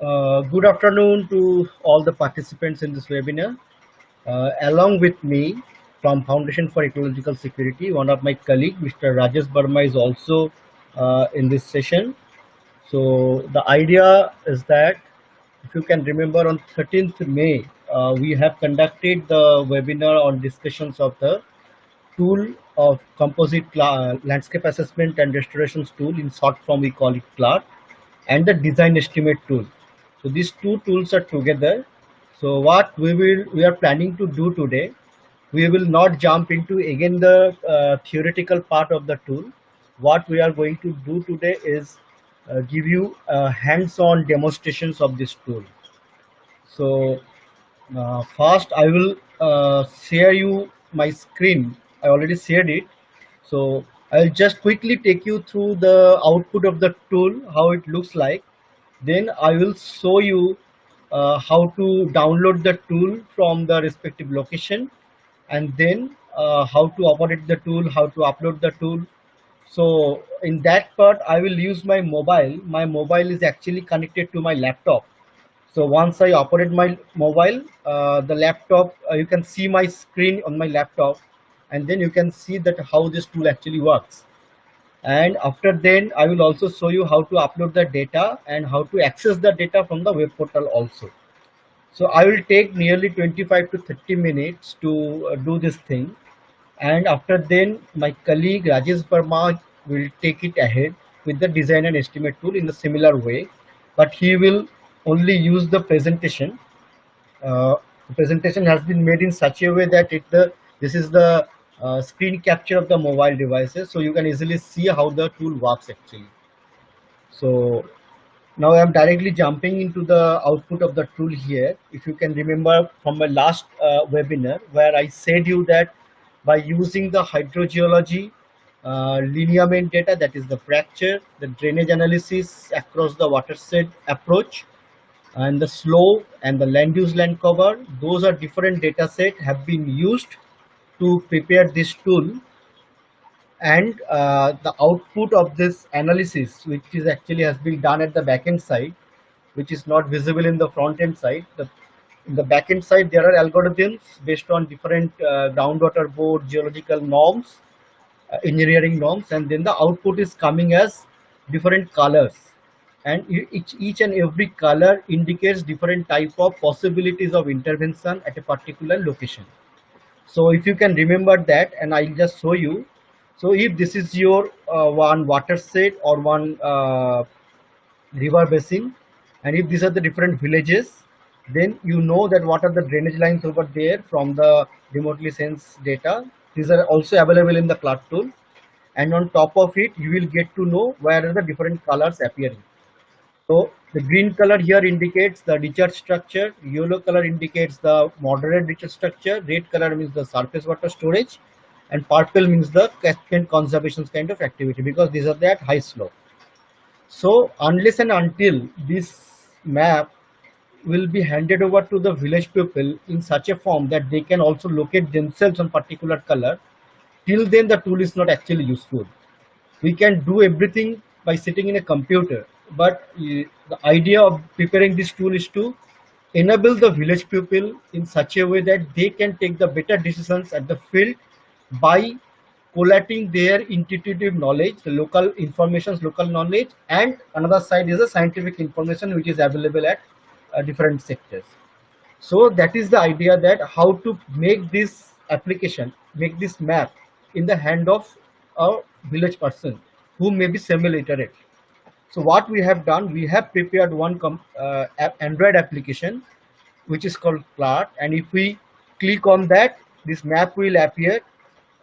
Good afternoon to all the participants in this webinar. Along with me from Foundation for Ecological Security, one of my colleague, Mr. Rajesh Verma, is also in this session. So the idea is that if you can remember on 13th May, we have conducted the webinar on discussions of the tool of composite landscape assessment and restorations tool. In short form, we call it CLART, and the design estimate tool. So these two tools are together. So what we are planning to do today, we will not jump into again the theoretical part of the tool. What we are going to do today is give you hands-on demonstrations of this tool. So first I will share you my screen. I already shared it. So I'll just quickly take you through the output of the tool, how it looks like. Then I will show you how to download the tool from the respective location, and then how to operate the tool, how to upload the tool. So in that part, I will use my mobile. My mobile is actually connected to my laptop. So once I operate my mobile, the laptop, you can see my screen on my laptop, and then you can see that how this tool actually works. And after then, I will also show you how to upload the data and how to access the data from the web portal also. So I will take nearly 25 to 30 minutes to do this thing. And after then, my colleague Rajesh Verma will take it ahead with the design and estimate tool in a similar way, but he will only use the presentation. The presentation has been made in such a way that this is the screen capture of the mobile devices, so you can easily see how the tool works actually. So now I'm directly jumping into the output of the tool here. If you can remember from my last webinar where I said you that by using the hydrogeology lineament data, that is the fracture, the drainage analysis across the watershed approach, and the slope and the land use land cover, those are different data set have been used to prepare this tool. And the output of this analysis, which is actually has been done at the backend side, which is not visible in the front end side. In the backend side, there are algorithms based on different groundwater board geological norms, engineering norms, and then the output is coming as different colors, and each and every color indicates different type of possibilities of intervention at a particular location. So if you can remember that, and I'll just show you. So if this is your one watershed or one river basin, and if these are the different villages, then you know that what are the drainage lines over there from the remotely sensed data. These are also available in the CLART tool, and on top of it you will get to know where are the different colors appearing. So the green color here indicates the recharge structure, yellow color indicates the moderate recharge structure, red color means the surface water storage, and purple means the catchment conservation kind of activity, because these are at high slope. So unless and until this map will be handed over to the village people in such a form that they can also locate themselves on particular color, till then the tool is not actually useful. We can do everything by sitting in a computer, but the idea of preparing this tool is to enable the village people in such a way that they can take the better decisions at the field by collating their intuitive knowledge, the local informations, local knowledge, and another side is the scientific information which is available at different sectors. So that is the idea, that how to make this application, make this map in the hand of a village person who may be semi-literate. So what we have done, we have prepared one Android application which is called CLART, and if we click on that, this map will appear,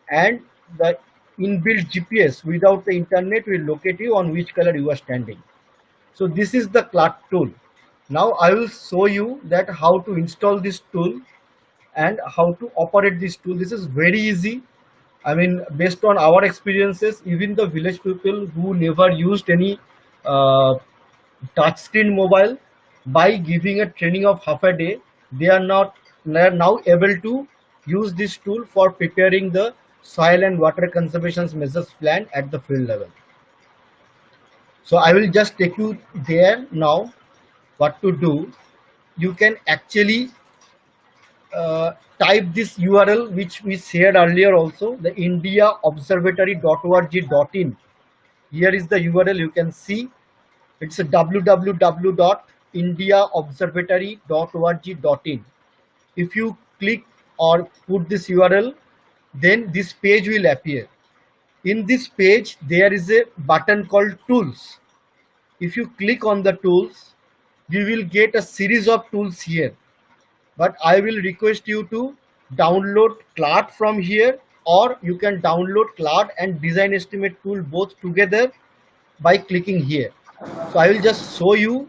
and the inbuilt GPS without the internet will locate you on which color you are standing. So this is the CLART tool. Now I will show you that how to install this tool and how to operate this tool. This is very easy. I mean, based on our experiences, even the village people who never used any uh, touchscreen mobile, by giving a training of half a day, they are now able to use this tool for preparing the soil and water conservation measures plan at the field level. So I will just take you there now. what to do, you can actually type this URL which we shared earlier also, the indiaobservatory.org.in. Here is the URL, you can see it's a www.indiaobservatory.org.in. If you click or put this URL, then this page will appear. In this page, there is a button called Tools. If you click on the tools, you will get a series of tools here. But I will request you to download CLART from here, or you can download CLART and Design Estimate tool both together by clicking here. So I will just show you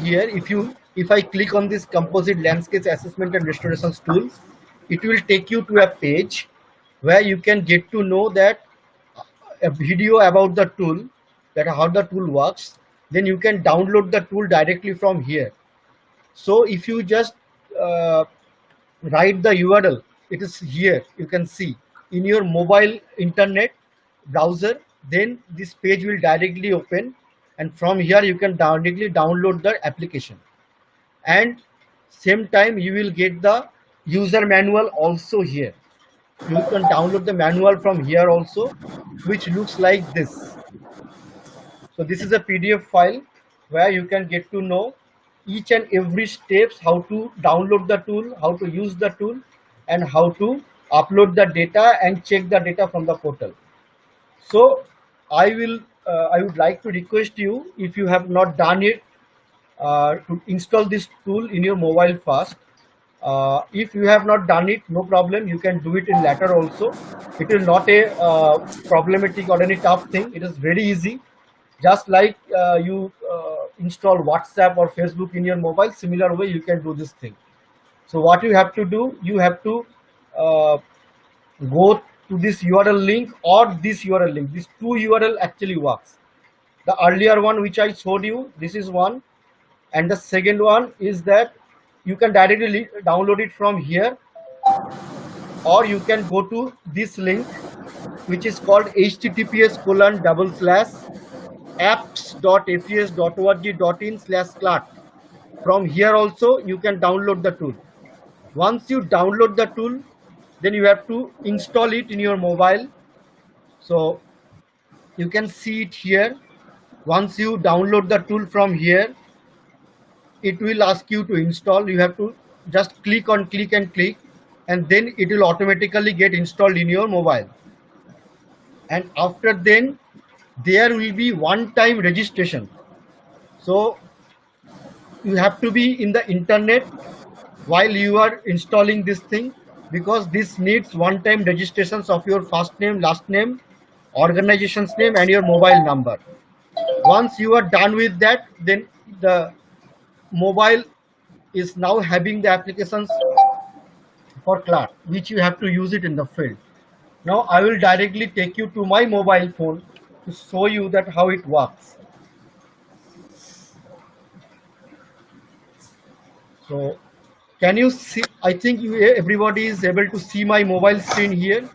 here. If I click on this Composite Landscapes Assessment and Restorations tool, it will take you to a page where you can get to know that a video about the tool, that how the tool works. Then you can download the tool directly from here. So if you just uh, write the URL, it is here, you can see in your mobile internet browser, then this page will directly open, and from here you can directly download the application. And same time you will get the user manual also here. You can download the manual from here also, which looks like this. So this is a PDF file where you can get to know each and every steps, how to download the tool, how to use the tool, and how to upload the data and check the data from the portal. So I would like to request you, if you have not done it, to install this tool in your mobile first. If you have not done it, no problem, you can do it in later also. It is not a problematic or any tough thing. It is very easy, just like you install WhatsApp or Facebook in your mobile. Similar way you can do this thing. So what you have to do, you have to uh, go to this URL link or this URL link. These two URL actually works. The earlier one which I showed you, this is one, and the second one is that you can directly download it from here, or you can go to this link which is called https://apps.fes.org.in/CLART. From here also you can download the tool. Once you download the tool, then you have to install it in your mobile. So you can see it here. Once you download the tool from here, it will ask you to install. You have to just click and click, and then it will automatically get installed in your mobile. And after then, there will be one-time registration. So you have to be in the internet while you are installing this thing, because this needs one-time registrations of your first name, last name, organization's name, and your mobile number. Once you are done with that, then the mobile is now having the applications for CLART, which you have to use it in the field. Now I will directly take you to my mobile phone to show you that how it works. So can you see? I think everybody is able to see my mobile screen here,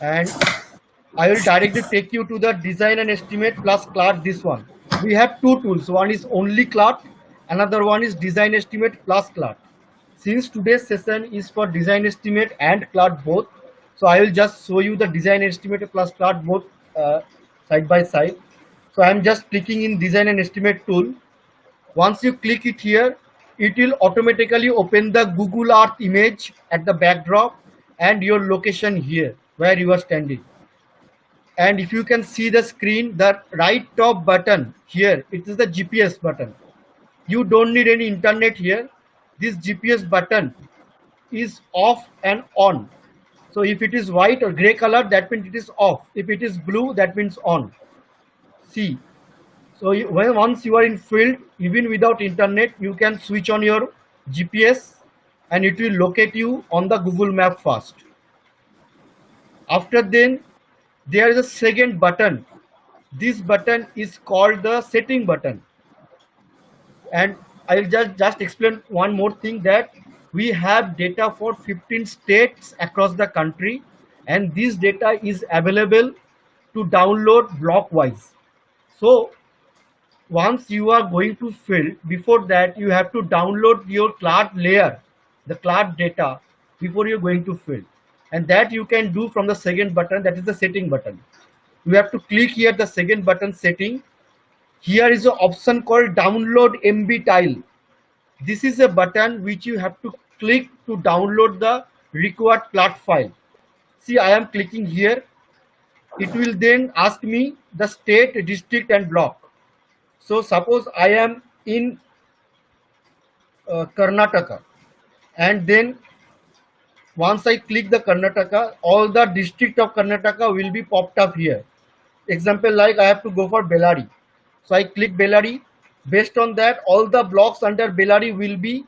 and I will directly take you to the Design and Estimate plus CLART. This one, we have two tools. One is only CLART, another one is Design Estimate plus CLART. Since today's session is for Design Estimate and CLART both, so I will just show you the Design Estimate plus CLART both side by side. So I am just clicking in Design and Estimate tool. Once you click it here, it will automatically open the Google Earth image at the backdrop and your location here where you are standing. And if you can see the screen, the right top button here, it is the GPS button. You don't need any internet here. This GPS button is off and on. So if it is white or gray color, that means it is off. If it is blue, that means on. See, so once you are in field, even without internet, you can switch on your GPS and it will locate you on the Google map first. After then, there is a second button. This button is called the setting button. And I'll just explain one more thing, that we have data for 15 states across the country, and this data is available to download block wise. So once you are going to fill, before that you have to download your cloud layer, the cloud data, before you're going to fill. And that you can do from the second button, that is the setting button. You have to click here the second button, setting. Here is an option called download MB tile. This is a button which you have to click to download the required cloud file. See, I am clicking here. It will then ask me the state, district and block. So suppose I am in Karnataka, and then once I click the Karnataka, all the district of Karnataka will be popped up here. Example, like I have to go for Bellary. So I click Bellary. Based on that, all the blocks under Bellary will be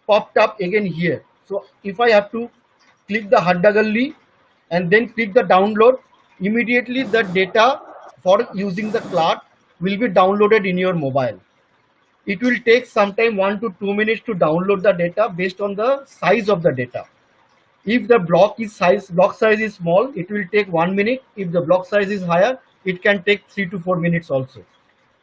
popped up again here. So if I have to click the Haddagalli and then click the download, immediately the data for using the cloud will be downloaded in your mobile. It will take sometime 1 to 2 minutes to download the data based on the size of the data. If the block size is small, it will take 1 minute. If the block size is higher, it can take 3 to 4 minutes also.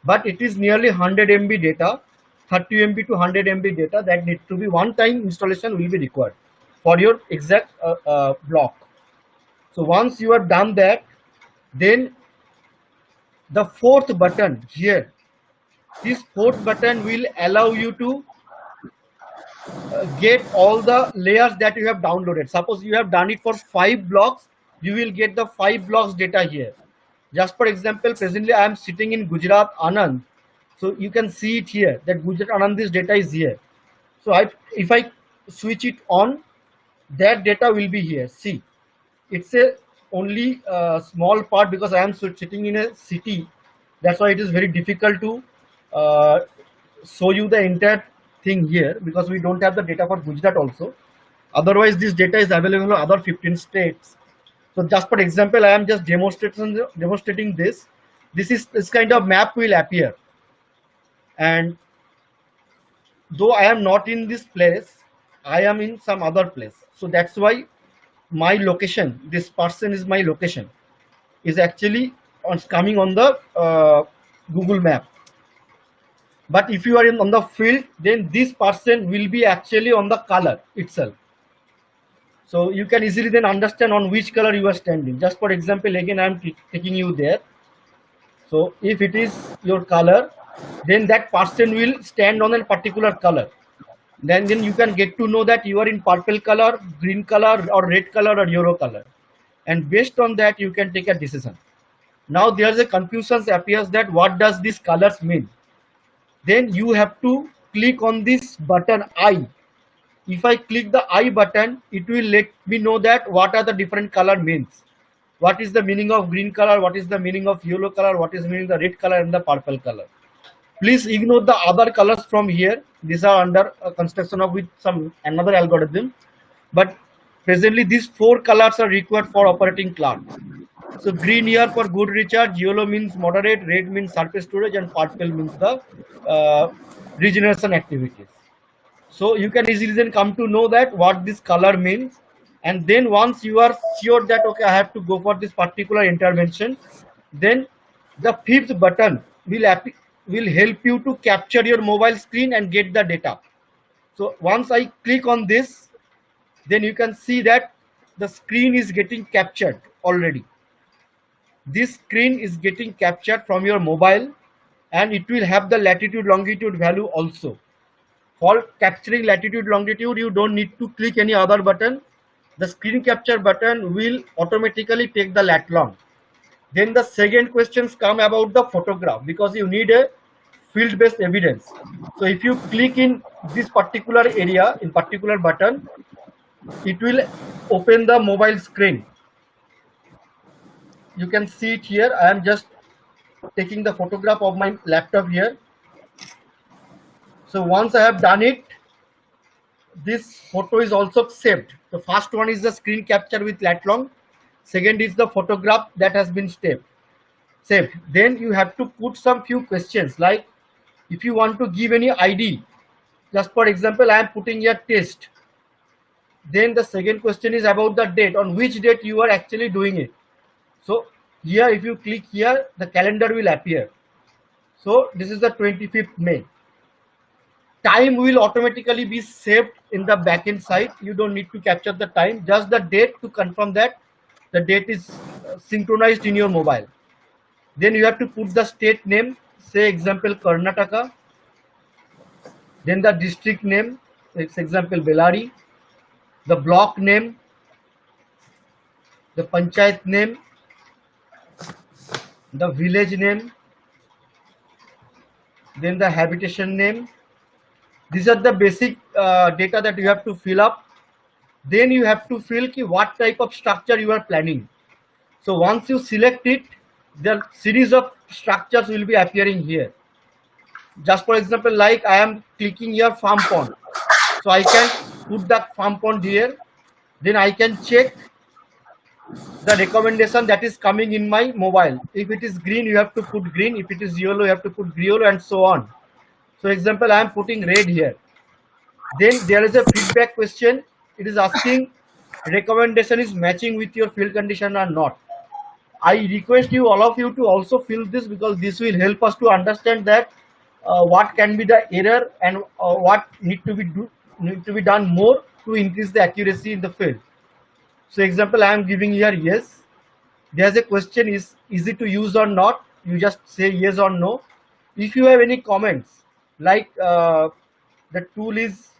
But it is nearly 100 MB data, 30 MB to 100 MB data that needs to be one time installation will be required for your exact block. So once you have done that, then the fourth button here, this fourth button will allow you to get all the layers that you have downloaded. Suppose you have done it for 5 blocks, you will get the 5 blocks data here. Just for example, presently I am sitting in Gujarat Anand, so you can see it here that Gujarat Anand, this data is here. So if I switch it on, that data will be here. See, it's a only small part because I am sitting in a city. That's why it is very difficult to uh, show you the entire thing here, because we don't have the data for Gujarat also. Otherwise, this data is available in other 15 states. So just for example, I am just demonstrating this. This kind of map will appear. And though I am not in this place, I am in some other place. So that's why my location, this person is my location, is actually coming on the Google map. But if you are on the field, then this person will be actually on the color itself. So you can easily then understand on which color you are standing. Just for example, again I am taking you there. So if it is your color, then that person will stand on a particular color. Then you can get to know that you are in purple color, green color, or red color, or yellow color. And based on that, you can take a decision. Now there's a confusion appears that what does these colors mean? Then you have to click on this button I. If I click the I button, it will let me know that what are the different color means. What is the meaning of green color? What is the meaning of yellow color? What is the meaning of the red color and the purple color? Please ignore the other colors from here. These are under construction of with some another algorithm. But presently these 4 colors are required for operating cloud. So green here for good recharge, yellow means moderate, red means surface storage, and purple means the regeneration activities. So you can easily then come to know that what this color means. And then once you are sure that okay, I have to go for this particular intervention, then the 5th button will help you to capture your mobile screen and get the data. So once I click on this, then you can see that the screen is getting captured already. This screen is getting captured from your mobile, and it will have the latitude longitude value also. For capturing latitude longitude, you don't need to click any other button. The screen capture button will automatically take the lat long. Then the second questions come about the photograph, because you need a field based evidence. So if you click in this particular area, in particular button, it will open the mobile screen. You can see it here. I am just taking the photograph of my laptop here. So once I have done it, this photo is also saved. The first one is the screen capture with lat long. Second is the photograph that has been saved. Then you have to put some few questions, like if you want to give any ID. Just for example, I am putting here test. Then the second question is about the date, on which date you are actually doing it. So here if you click here, the calendar will appear. So this is the 25th May. Time will automatically be saved in the backend side. You don't need to capture the time, just the date to confirm that the date is synchronized in your mobile. Then you have to put the state name, say example Karnataka, then the district name, it's example Bellary, the block name, the panchayat name, the village name, then the habitation name. These are the basic data that you have to fill up. Then you have to fill what type of structure you are planning. So once you select it, the series of structures will be appearing here. Just for example, like I am clicking here farm pond. So I can put that farm pond here. Then I can check the recommendation that is coming in my mobile. If it is green, you have to put green. If it is yellow, you have to put yellow, and so on. So example, I am putting red here. Then there is a feedback question. It is asking recommendation is matching with your field condition or not. I request you, all of you, to also fill this, because this will help us to understand that what can be the error and what need to be done more to increase the accuracy in the field. So example, I am giving here yes. There's a question is easy to use or not. You just say yes or no. If you have any comments like the tool is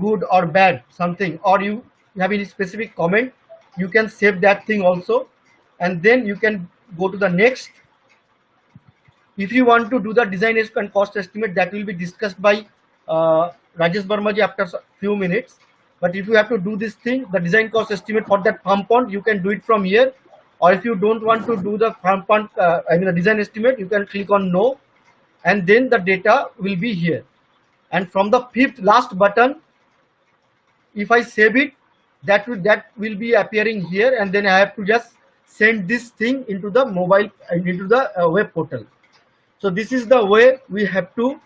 good or bad something, or you have any specific comment, you can save that thing also, and then you can go to the next. If you want to do the design and cost estimate, that will be discussed by Rajesh Barma ji after few minutes. But if you have to do this thing, the design cost estimate for that farm pond, you can do it from here. Or if you don't want to do the farm pond, the design estimate, you can click on no, and then the data will be here. And from the fifth last button, if I save it, that will be appearing here, and then I have to just send this thing into the mobile, into the web portal. So this is the way we have to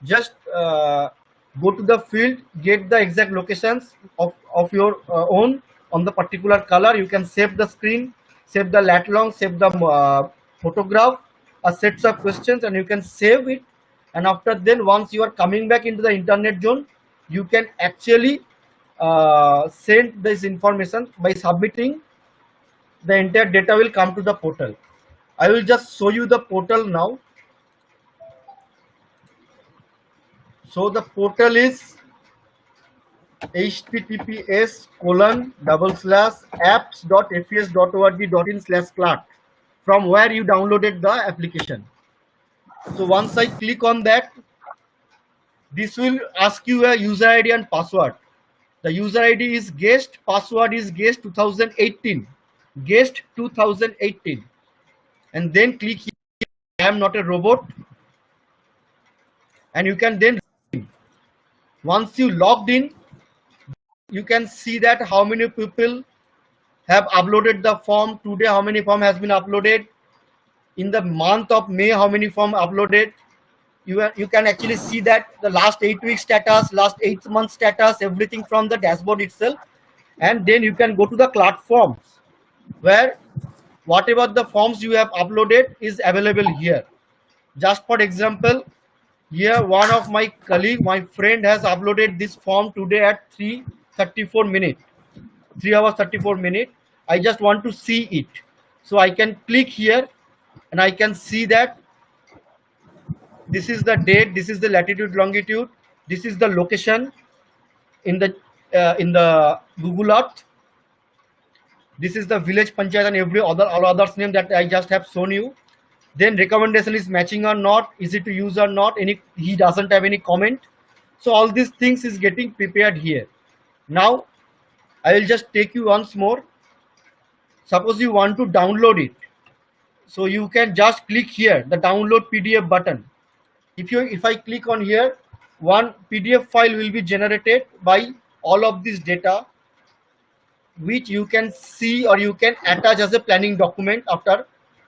just go to the field, get the exact locations of your own on the particular color. You can save the screen, save the lat long, save the photograph, a sets of questions, and you can save it. And after then, once you are coming back into the internet zone, you can actually send this information by submitting. The entire data will come to the portal. I will just show you the portal now. So the portal is https://apps.fes.org.in/Clark, from where you downloaded the application. So once I click on that, this will ask you a user ID and password. The user ID is guest, password is guest 2018, guest 2018, and then click here, I am not a robot, and you can then, once you logged in, you can see that how many people have uploaded the form today, how many form has been uploaded in the month of May, how many form uploaded. You can actually see that the last 8 weeks status, last 8 months status, everything from the dashboard itself. And then you can go to the Clark forms, where whatever the forms you have uploaded is available here. Just for example, here one of my colleague, my friend, has uploaded this form today at 3:34 minutes, 3 hours 34 minutes. I just want to see it, so I can click here and I can see that this is the date, this is the latitude, longitude, this is the location in the Google Earth. This is the village, panchayat, and every other all others name that I just have shown you. Then recommendation is matching or not, easy to use or not, he doesn't have any comment. So all these things is getting prepared here. Now I will just take you once more. Suppose you want to download it, so you can just click here, the download PDF button. If I click on here, one PDF file will be generated by all of this data, which you can see or you can attach as a planning document after,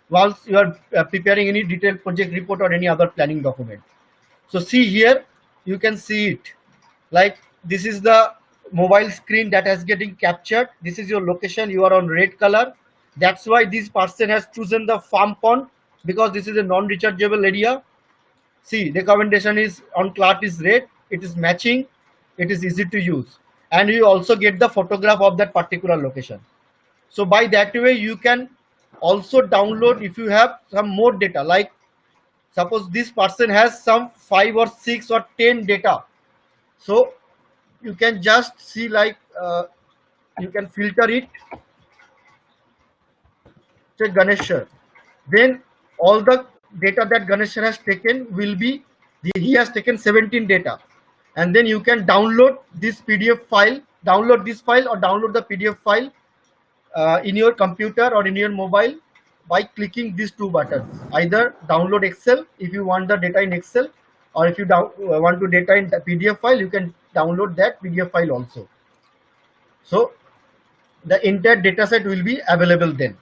once you are preparing any detailed project report or any other planning document. So see here, you can see it, like this is the mobile screen that is getting captured. This is your location, you are on red color. That's why this person has chosen the farm pond, because this is a non-rechargeable area. See, recommendation is on CLART is red, it is matching, it is easy to use, and you also get the photograph of that particular location. So by that way you can also download if you have some more data, like suppose this person has some 5 or 6 or 10 data. So you can just see, like you can filter it, say Ganesha. Then all the data that Ganesha has taken will be, he has taken 17 data, and then you can download this PDF file, download this file or download the PDF file in your computer or in your mobile by clicking these two buttons. Either download Excel if you want the data in Excel, or if you want to data in the PDF file, you can download that PDF file also. So the entire data set will be available then.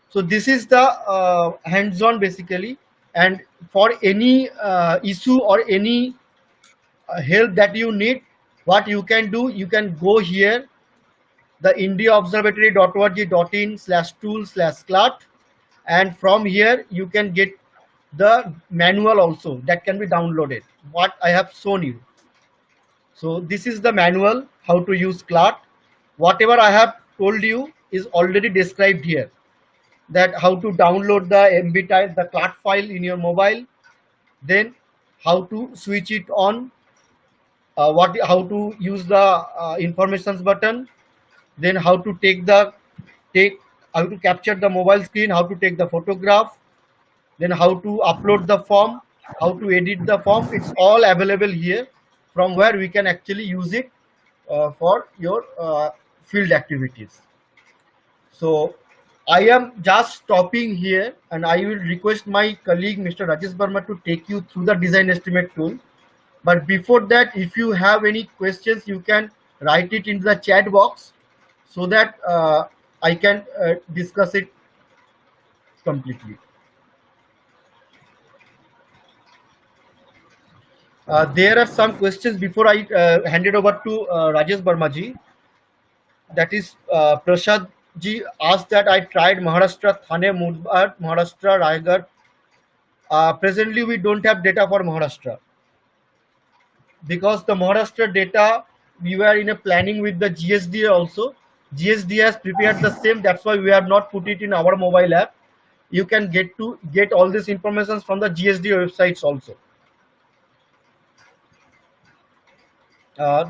So this is the hands-on basically, and for any issue or any help that you need, what you can do, you can go here, the indiaobservatory.org.in/tool/CLART, and from here you can get the manual also that can be downloaded, what I have shown you. So this is the manual how to use CLART. Whatever I have told you is already described here, that how to download the MB type, the CLART file in your mobile, then how to switch it on, how to use the informations button, then how to how to capture the mobile screen, how to take the photograph, then how to upload the form, how to edit the form. It's all available here, from where we can actually use it for your field activities. So I am just stopping here, and I will request my colleague Mr. Rajesh Verma to take you through the design estimate tool. But before that, if you have any questions, you can write it into the chat box so that I can discuss it completely. There are some questions before I hand it over to Rajesh Verma ji. That is, Prasad ji asked that I tried Maharashtra, Thane, Murad, Maharashtra, Raigad. Presently, we don't have data for Maharashtra, because the Maharashtra data, we were in a planning with the GSDA also. GSDA has prepared the same. That's why we have not put it in our mobile app. You can get all this information from the GSDA websites also.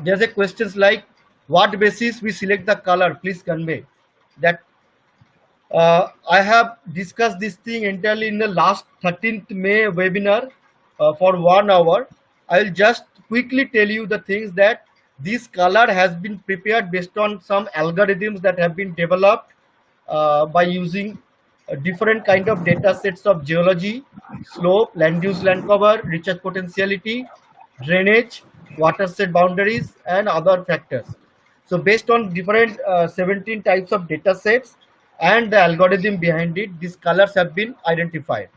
There's a questions like, what basis we select the color? Please convey that. I have discussed this thing entirely in the last 13th May webinar for 1 hour. I'll just quickly tell you the things that this color has been prepared based on some algorithms that have been developed by using different kind of data sets of geology, slope, land use, land cover, recharge potentiality, drainage, watershed boundaries, and other factors. So based on different 17 types of data sets and the algorithm behind it, these colors have been identified,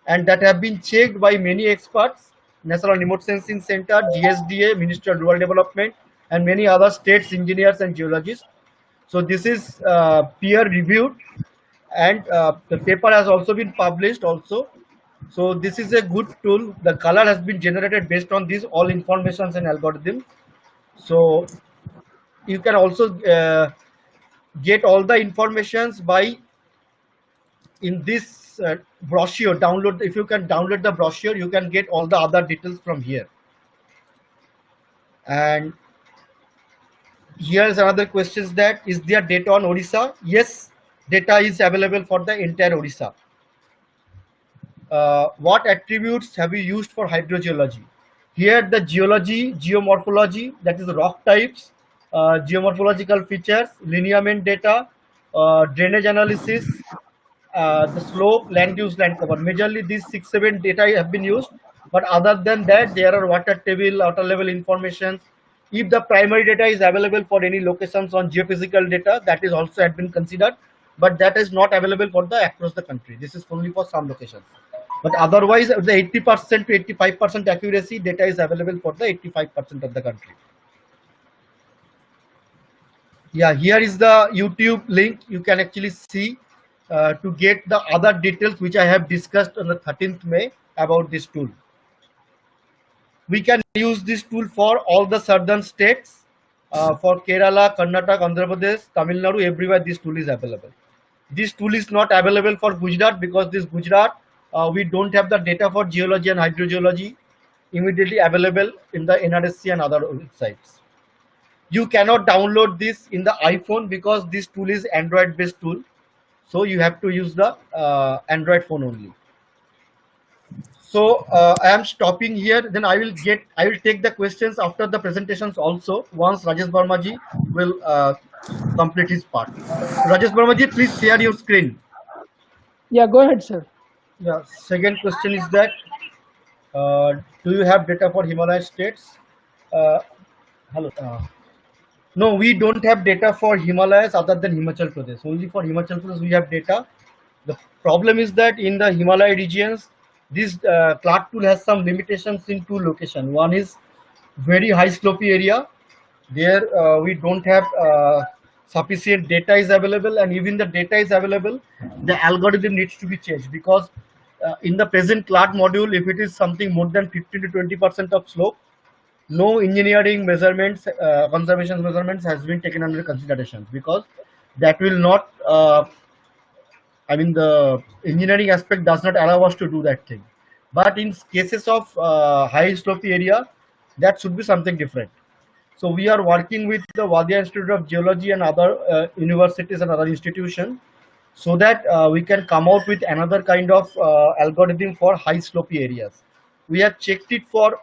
and that have been checked by many experts, National Remote Sensing Center, GSDA, Ministry of Rural Development, and many other states, engineers and geologists. So this is peer reviewed, and the paper has also been published also. So this is a good tool. The color has been generated based on these all informations and algorithms. So you can also get all the informations by in this brochure. Download, if you can download the brochure, you can get all the other details from here. And here is another question, that is there data on Odisha? Yes, data is available for the entire Odisha. What attributes have you used for hydrogeology? Here the geology, geomorphology, that is rock types, geomorphological features, lineament data, drainage analysis, the slope, land use, land cover. Majorly these 6-7 data have been used, but other than that there are water table, water level information. If the primary data is available for any locations on geophysical data, that is also had been considered, but that is not available for the across the country. This is only for some locations. But otherwise, the 80% to 85% accuracy data is available for the 85% of the country. Yeah, here is the YouTube link. You can actually see to get the other details which I have discussed on the 13th May about this tool. We can use this tool for all the southern states, for Kerala, Karnataka, Andhra Pradesh, Tamil Nadu, everywhere this tool is available. This tool is not available for Gujarat because this Gujarat, we don't have the data for geology and hydrogeology immediately available in the NRSC and other websites. You cannot download this in the iPhone because this tool is Android based tool. So you have to use the Android phone only. So I am stopping here. Then I will take the questions after the presentations also. Once Rajesh Barmaji will complete his part. Rajesh Barmaji, please share your screen. Yeah, go ahead, sir. Yeah. Second question is that do you have data for Himalaya states? Hello. No, we don't have data for Himalayas other than Himachal Pradesh. Only for Himachal Pradesh we have data. The problem is that in the Himalaya regions, this CLART tool has some limitations in two locations. One is very high slopey area. There we don't have sufficient data is available, and even the data is available, the algorithm needs to be changed because in the present CLART module, if it is something more than 15 to 20% of slope, no engineering measurements, conservation measurements has been taken under consideration because that will not I mean, the engineering aspect does not allow us to do that thing. But in cases of high slopey area, that should be something different. So we are working with the Wadia Institute of Geology and other universities and other institutions so that we can come out with another kind of algorithm for high slopey areas. We have checked it for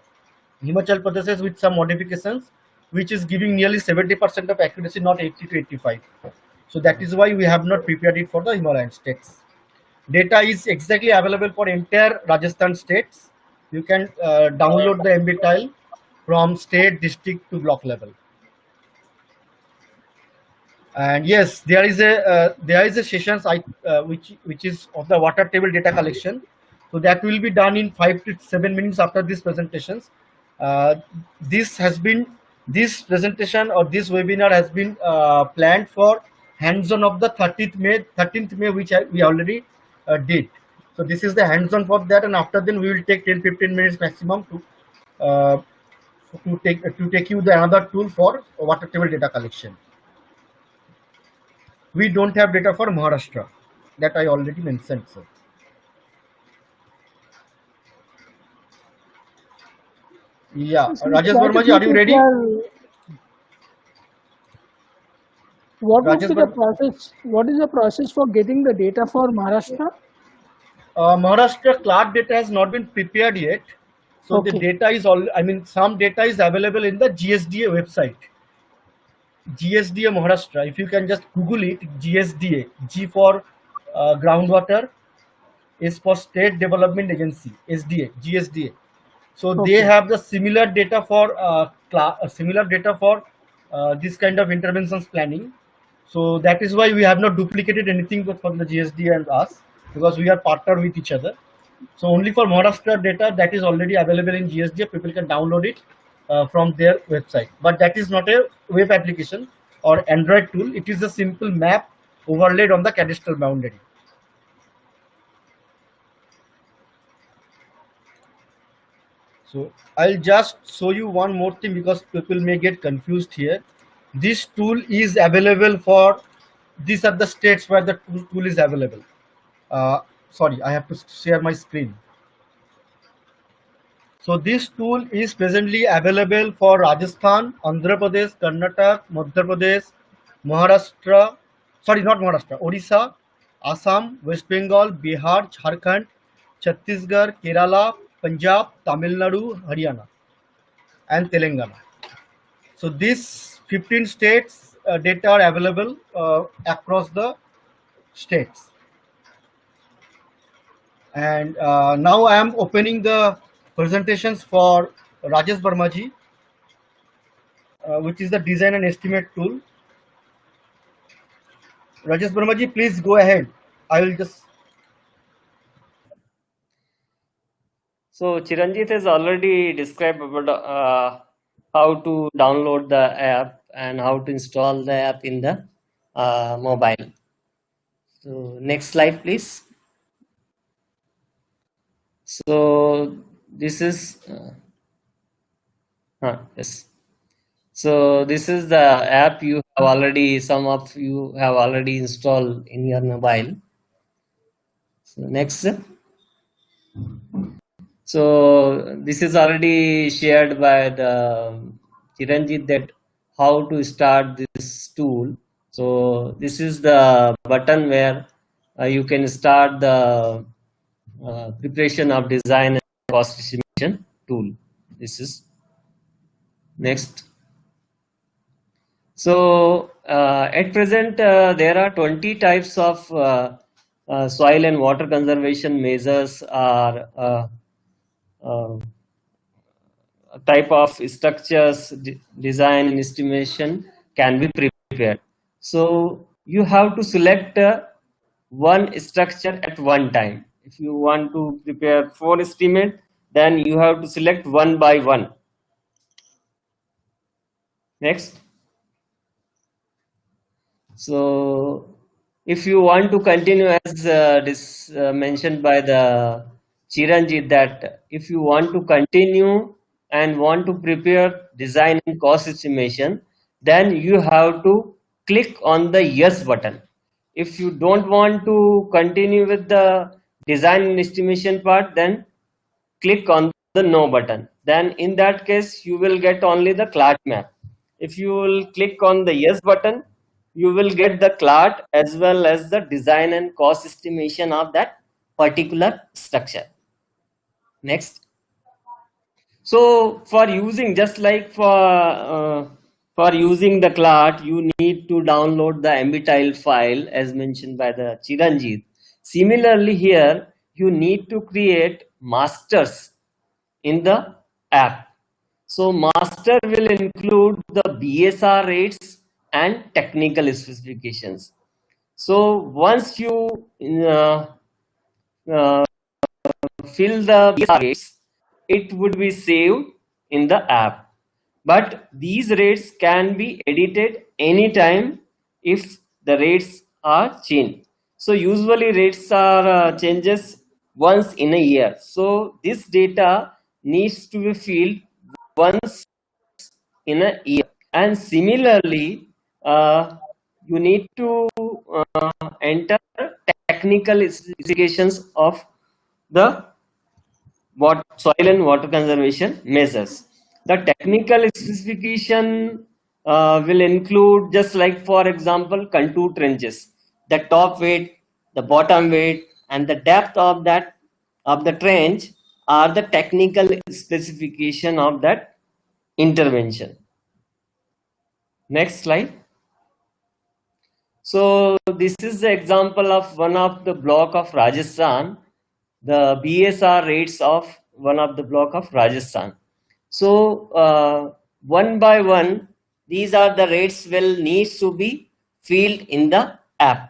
Himachal Pradesh with some modifications, which is giving nearly 70% of accuracy, not 80 to 85. So that is why we have not prepared it for the Himalayan states. Data is exactly available for entire Rajasthan states. You can download the MB tile from state, district to block level. And yes, there is a sessions which is of the water table data collection. So that will be done in 5 to 7 minutes after these presentations. Uh, this presentation or this webinar has been planned for hands-on of the 13th May, which we already did. So this is the hands-on for that, and after then we will take 10-15 minutes maximum uh, to take you the another tool for water table data collection. We don't have data for Maharashtra. That I already mentioned, sir. Yeah, So Rajesh quite a Vermaji, few are you ready? What would Rajesh be the Verma, process? What is the process for getting the data for Maharashtra? Maharashtra CLART data has not been prepared yet. So the Okay. data is all. I mean, some data is available in the GSDA website. GSDA Maharashtra. If you can just Google it, GSDA. G for groundwater, S for State Development Agency. SDA. GSDA. So they Okay. have the similar data for this kind of interventions planning. So that is why we have not duplicated anything from the GSD and us because we are partnered with each other. So only for Maharashtra data that is already available in GSD, people can download it from their website. But that is not a web application or Android tool. It is a simple map overlaid on the cadastral boundary. So I'll just show you one more thing because people may get confused here. This tool is available for, these are the states where the tool is available. Sorry, I have to share my screen. So this tool is presently available for Rajasthan, Andhra Pradesh, Karnataka, Madhya Pradesh, Maharashtra, sorry, not Maharashtra, Odisha, Assam, West Bengal, Bihar, Jharkhand, Chhattisgarh, Kerala, Punjab, Tamil Nadu, Haryana, and Telangana. So these 15 states data are available across the states. And now I am opening the presentations for Rajesh Barmaji, which is the design and estimate tool. Rajesh Barmaji, please go ahead. I will just. So Chiranjit has already described about how to download the app and how to install the app in the mobile. So next slide, please. So this is yes. So this is the app you have already, some of you have already installed in your mobile. So next. So this is already shared by the Chiranjit that how to start this tool. So this is the button where you can start the preparation of design and cost estimation tool. This is next. So at present there are 20 types of soil and water conservation measures are type of structures, design and estimation can be prepared. So you have to select one structure at one time. If you want to prepare 4 estimate, then you have to select one by one. Next. So if you want to continue as this mentioned by the Chiranjit, that if you want to continue and want to prepare design and cost estimation, then you have to click on the yes button. If you don't want to continue with the design and estimation part, then click on the no button. Then in that case you will get only the CLAT map. If you will click on the yes button, you will get the CLAT as well as the design and cost estimation of that particular structure. Next. So for using, just like for using the CLAT, you need to download the MBTile file as mentioned by the Chiranjit. Similarly here, you need to create masters in the app. So master will include the BSR rates and technical specifications. So once you uh, fill the BSR rates, it would be saved in the app. But these rates can be edited anytime if the rates are changed. So usually rates are changes once in a year. So this data needs to be filled once in a year. And similarly, you need to enter technical specifications of the soil and water conservation measures. The technical specification will include, just like for example, contour trenches, the top weight, the bottom weight, and the depth of the trench are the technical specification of that intervention. Next slide. So this is the example of one of the block of Rajasthan, the BSR rates of one of the block of Rajasthan. So one by one, these are the rates will needs to be filled in the app.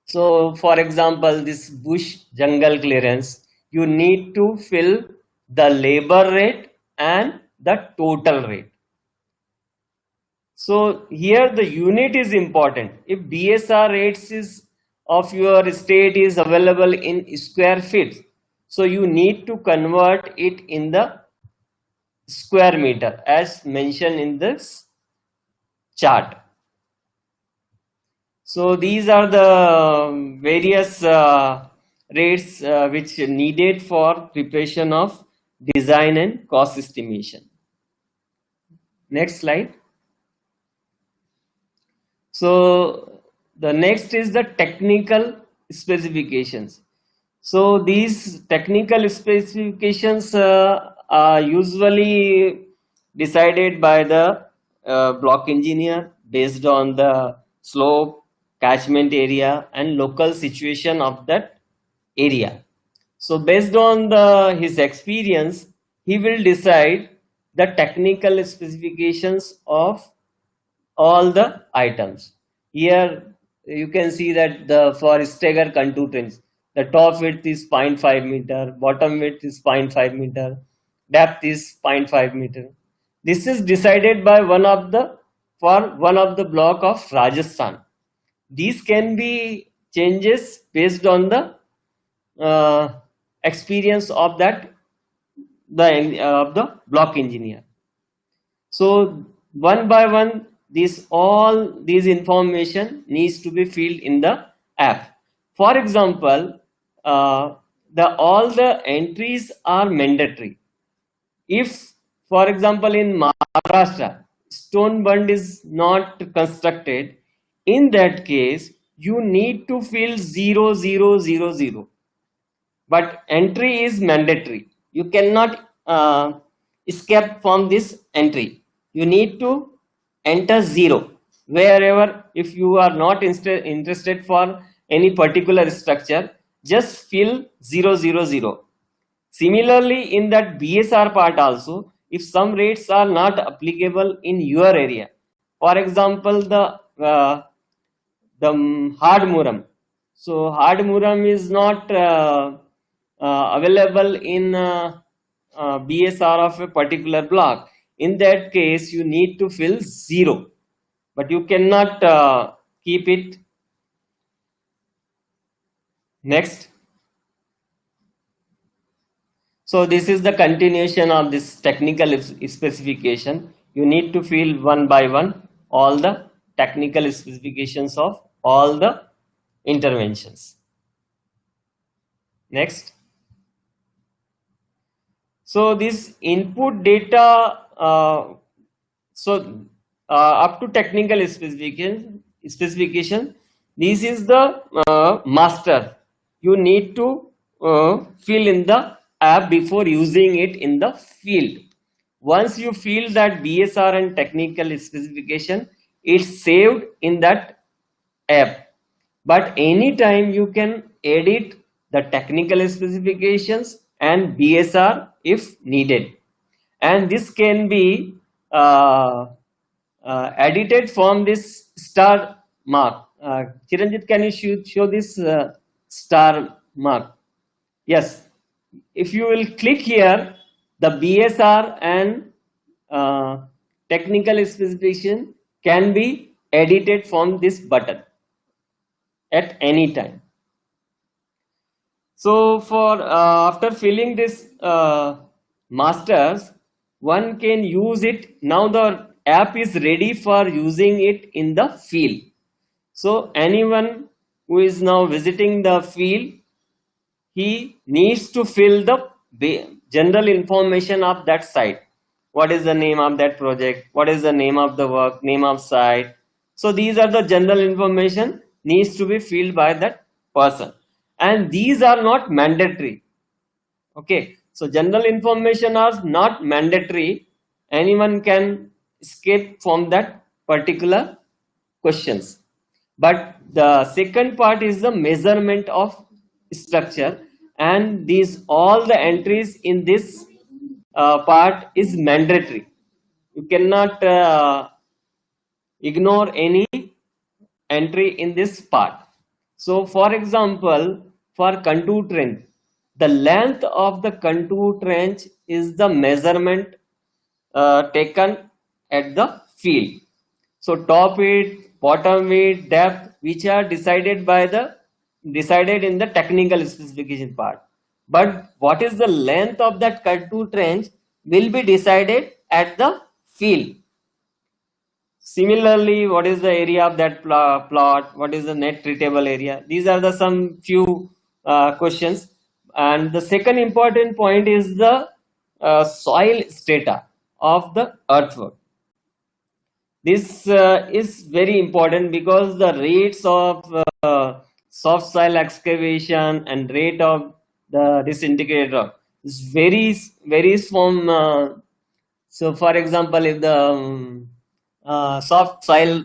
So for example, this bush jungle clearance, you need to fill the labor rate and the total rate. So here the unit is important. If BSR rates is of your state is available in square feet, so you need to convert it in the square meter as mentioned in this chart. So these are the various rates which needed for preparation of design and cost estimation. Next slide. So the next is the technical specifications. So these technical specifications are usually decided by the block engineer based on the slope, catchment area, and local situation of that area. So based on his experience, he will decide the technical specifications of all the items. Here you can see that for stagger contour trench, the top width is 0.5 meter, bottom width is 0.5 meter, depth is 0.5 meter. This is decided by one of the block of Rajasthan. These can be changes based on the experience of the block engineer. So one by one, all these information needs to be filled in the app. For example, all the entries are mandatory. If, for example, in Maharashtra, stone bund is not constructed, in that case, you need to fill 0000. But entry is mandatory. You cannot escape from this entry. You need to enter 0 wherever. If you are not interested for any particular structure, just fill 000. Similarly, in that BSR part also, if some rates are not applicable in your area, for example, the hard muram. So hard muram is not available in BSR of a particular block. In that case, you need to fill 0, but you cannot keep it. Next. So this is the continuation of this technical specification. You need to fill one by one all the technical specifications of all the interventions. Next. So this input data, up to technical specification, this is the master. You need to fill in the app before using it in the field. Once you fill that BSR and technical specification, it's saved in that app. But anytime you can edit the technical specifications and BSR if needed. And this can be edited from this star mark. Chiranjit, can you show this star mark? Yes. If you will click here, the BSR and technical specification can be edited from this button at any time. So for after filling this masters, one can use it. Now the app is ready for using it in the field. So anyone who is now visiting the field, he needs to fill the general information of that site. What is the name of that project? What is the name of the work? Name of site? So these are the general information needs to be filled by that person. And these are not mandatory. Okay. So general information are not mandatory. Anyone can escape from that particular questions. But the second part is the measurement of structure, and these all the entries in this part is mandatory. You cannot ignore any entry in this part. So for example, for contour trench, the length of the contour trench is the measurement taken at the field. So top width, bottom width, depth, which are decided in the technical specification part. But what is the length of that contour trench will be decided at the field. Similarly, what is the area of that plot? What is the net treatable area? These are the some few questions. And the second important point is the soil strata of the earthwork. This is very important because the rates of soft soil excavation and rate of the disintegrated rock is varies from. So, for example, if the soft soil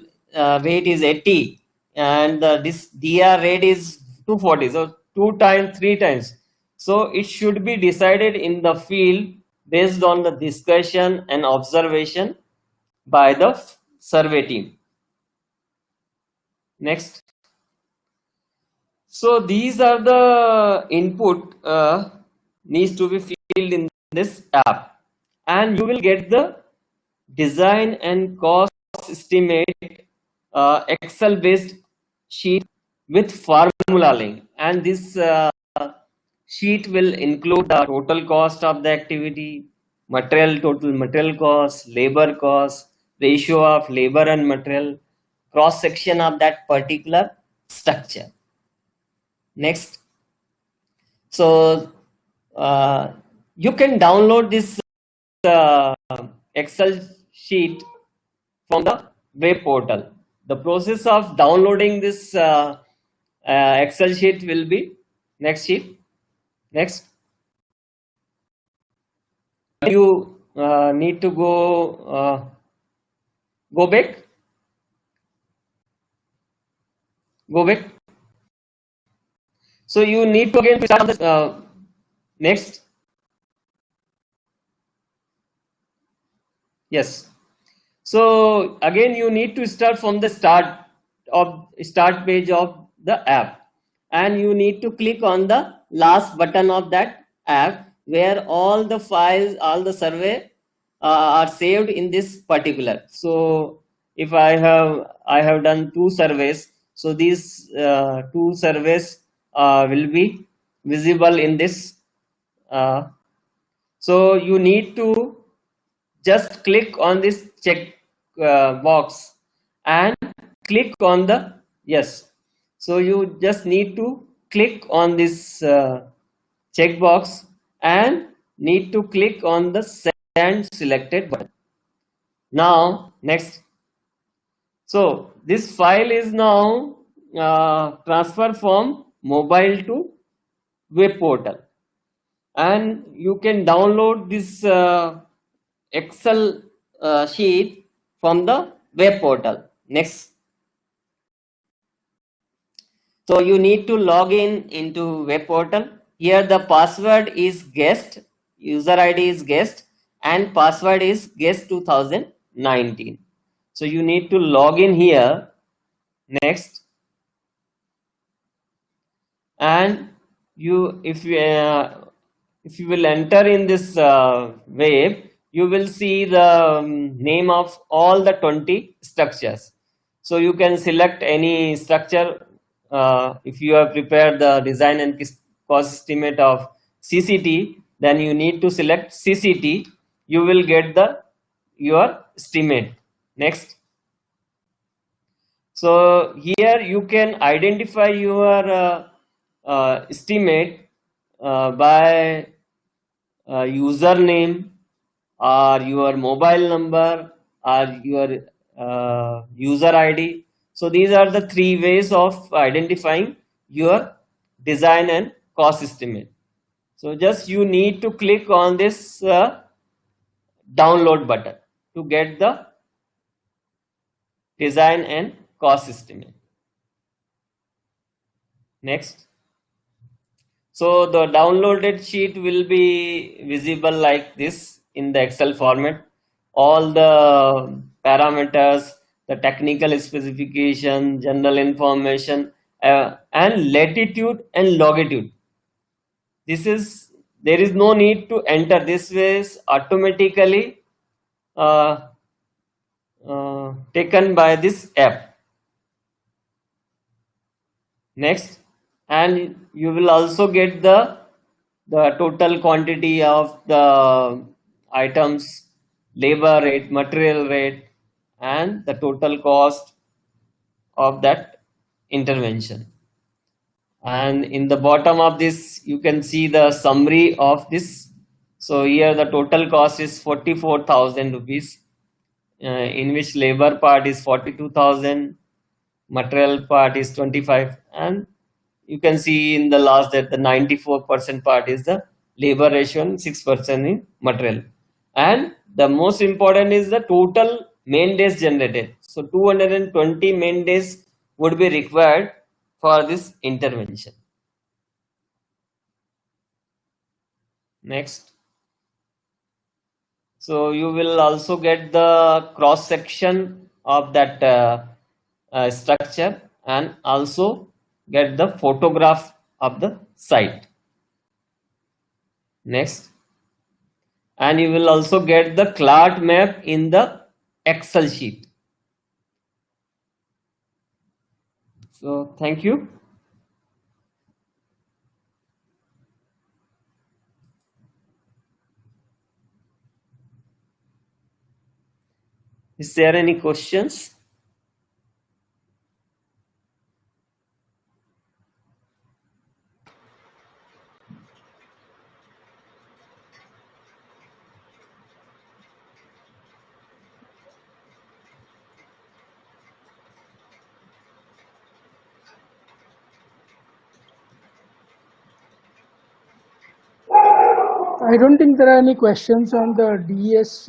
rate is 80 and this DR rate is 240, so 2 times, 3 times. So it should be decided in the field based on the discussion and observation by the survey team. Next. So these are the input needs to be filled in this app, and you will get the design and cost estimate Excel based sheet with formula link, and this sheet will include the total cost of the activity, total material cost, labor cost, ratio of labor and material, cross section of that particular structure. Next, so you can download this Excel sheet from the web portal. The process of downloading this Excel sheet will be next sheet. Next, you need to go back. Go back. So you need to again start on this next. Yes. So again, you need to start from the start page of the app, and you need to click on the last button of that app where all the files, all the survey are saved in this particular. So if I have done 2 surveys, so these 2 surveys will be visible in this. So you need to just click on this check box and click on the yes. So you just need to click on this check box and need to click on the send selected button. Now next, so this file is now transferred from mobile to web portal, and you can download this Excel sheet from the web portal. Next, so you need to log in into web portal. Here the password is guest, user ID is guest, and password is guest 2019. So you need to log in here. Next, and if you will enter in this web, you will see the name of all the 20 structures. So you can select any structure. If you have prepared the design and cost estimate of CCT, then you need to select CCT. You will get your estimate. Next. So here you can identify your estimate by username or your mobile number or your user ID. So these are the 3 ways of identifying your design and cost estimate. So just you need to click on this download button to get the design and cost estimate. Next. So the downloaded sheet will be visible like this in the Excel format. All the parameters, the technical specification, general information, and latitude and longitude. There is no need to enter. This is automatically taken by this app. Next, and you will also get the total quantity of the items, labor rate, material rate, and the total cost of that intervention. And in the bottom of this, you can see the summary of this. So here the total cost is 44,000 rupees, in which labor part is 42,000, material part is 25, and you can see in the last that the 94% part is the labor ratio and 6% in material. And the most important is the total main days generated. So 220 main days would be required for this intervention. Next. So you will also get the cross section of that structure and also get the photograph of the site. Next. And you will also get the CLART map in the Excel sheet. So thank you. Is there any questions? I don't think there are any questions on the DES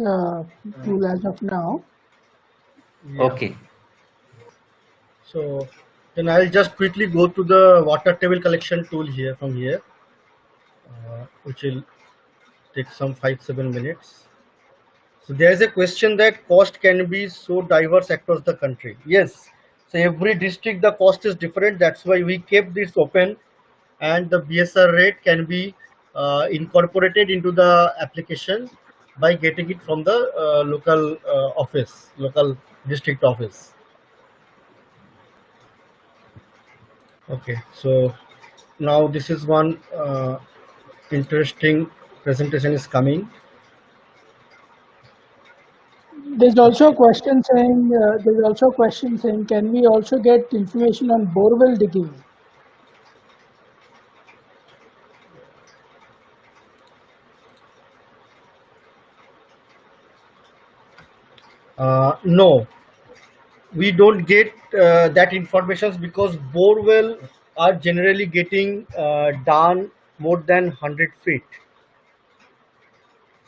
tool as of now. Yeah. Okay. So then I'll just quickly go to the water table collection tool here from here, which will take some 5-7 minutes. So there is a question that cost can be so diverse across the country. Yes. So every district the cost is different. That's why we kept this open, and the BSR rate can be incorporated into the application by getting it from the local office, local district office. Okay. So now this is one interesting presentation is coming. There's also a question saying, can we also get information on borewell digging? No, we don't get that information because borewell are generally getting done more than 100 feet.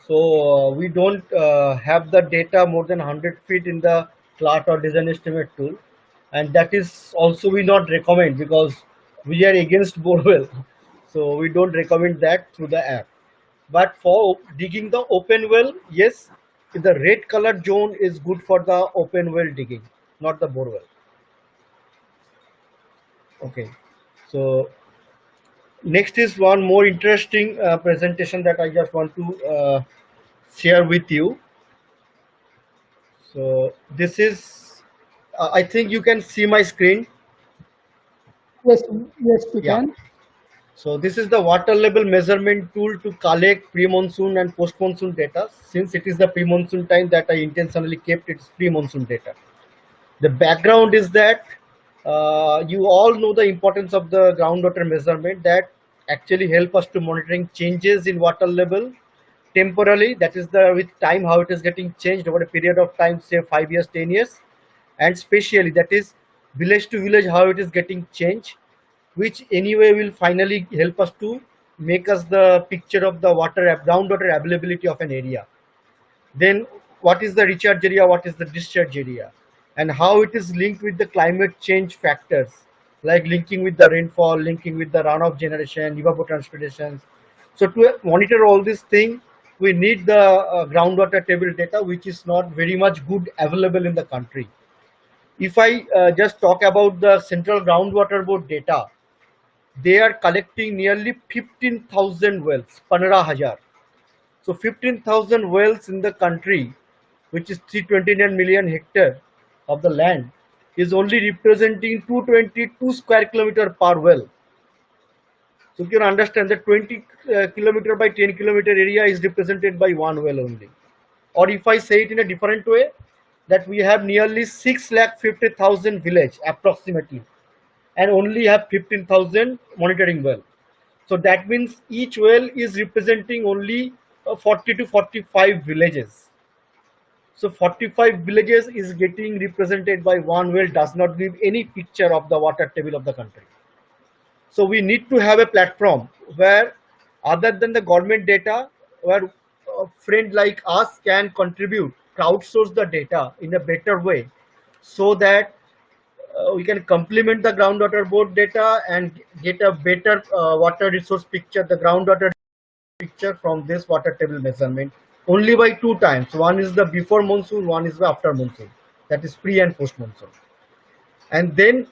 So we don't have the data more than 100 feet in the CLART or design estimate tool, and that is also we not recommend because we are against borewell. So we don't recommend that through the app. But for digging the open well, yes, the red colored zone is good for the open well digging, not the borewell. Okay, so next is one more interesting presentation that I just want to share with you. So this is, I think you can see my screen. Yes, we Yeah. can. So this is the water level measurement tool to collect pre-monsoon and post-monsoon data. Since it is the pre-monsoon time that I intentionally kept its pre-monsoon data. The background is that you all know the importance of the groundwater measurement that actually help us to monitoring changes in water level temporarily. That is the with time how it is getting changed over a period of time, say 5 years, 10 years, and spatially that is village to village how it is getting changed, which anyway will finally help us to make us the picture of the groundwater availability of an area. Then what is the recharge area, what is the discharge area, and how it is linked with the climate change factors, like linking with the rainfall, linking with the runoff generation, evapotranspiration. So to monitor all these things, we need the groundwater table data, which is not very much good available in the country. If I just talk about the Central Groundwater Board data, they are collecting nearly 15,000 wells, 15,000. So 15,000 wells in the country, which is 329 million hectare of the land, is only representing 222 square kilometer per well. So you can understand that 20 kilometer by 10 kilometer area is represented by one well only. Or if I say it in a different way, that we have nearly 6,50,000 village approximately, and only have 15,000 monitoring well. So that means each well is representing only 40 to 45 villages. So 45 villages is getting represented by one well does not give any picture of the water table of the country. So we need to have a platform where other than the government data, where a friend like us can contribute, crowdsource the data in a better way so that we can complement the groundwater board data and get a better water resource picture, the groundwater picture from this water table measurement only by two times. One is the before monsoon, one is the after monsoon. That is pre and post monsoon. And then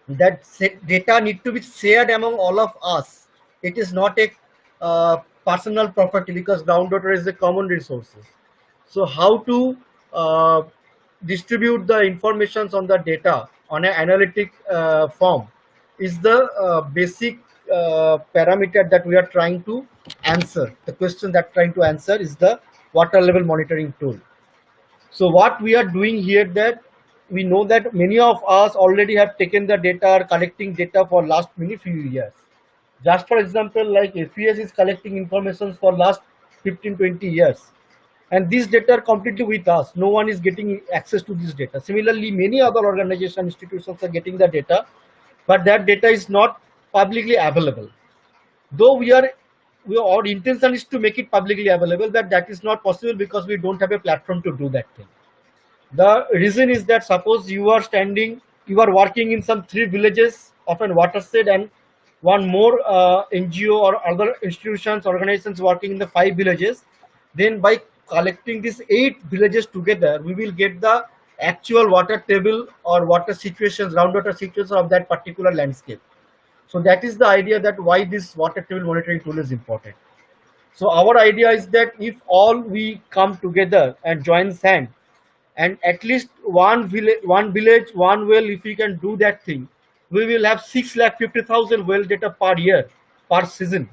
that data need to be shared among all of us. It is not a personal property because groundwater is a common resources. So how to uh, distribute the informations on the data on an analytic form is the basic parameter that we are trying to answer. The question that trying to answer is the water level monitoring tool. So what we are doing here, that we know that many of us already have taken the data or collecting data for last many few years. Just for example, like FES is collecting information for last 15-20 years, and this data are completely with us. No one is getting access to this data. Similarly, many other organizations, institutions are getting the data, but that data is not publicly available. Though our intention is to make it publicly available, but that is not possible because we don't have a platform to do that thing. The reason is that suppose you are working in some 3 villages of an watershed, and one more NGO or other institutions, organizations working in the 5 villages. Then by collecting these 8 villages together, we will get the actual water table or water situations, groundwater situations of that particular landscape. So that is the idea that why this water table monitoring tool is important. So our idea is that if all we come together and join hand, and at least one village, one well, if we can do that thing, we will have 6,50,000 well data per year, per season.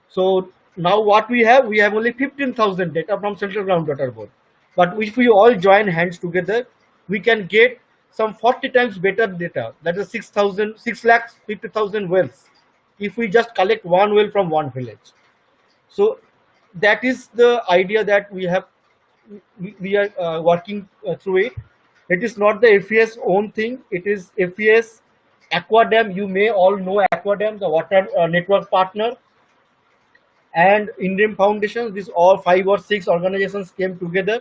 So now what we have only 15,000 data from Central Groundwater Board. But if we all join hands together, we can get some 40 times better data. That is 6,50,000 wells. If we just collect one well from one village. So that is the idea that we have. We are working through it. It is not the FES own thing. It is FES Aquadam. You may all know Aquadam, the water network partner, and Indian Foundation. These all 5 or 6 organizations came together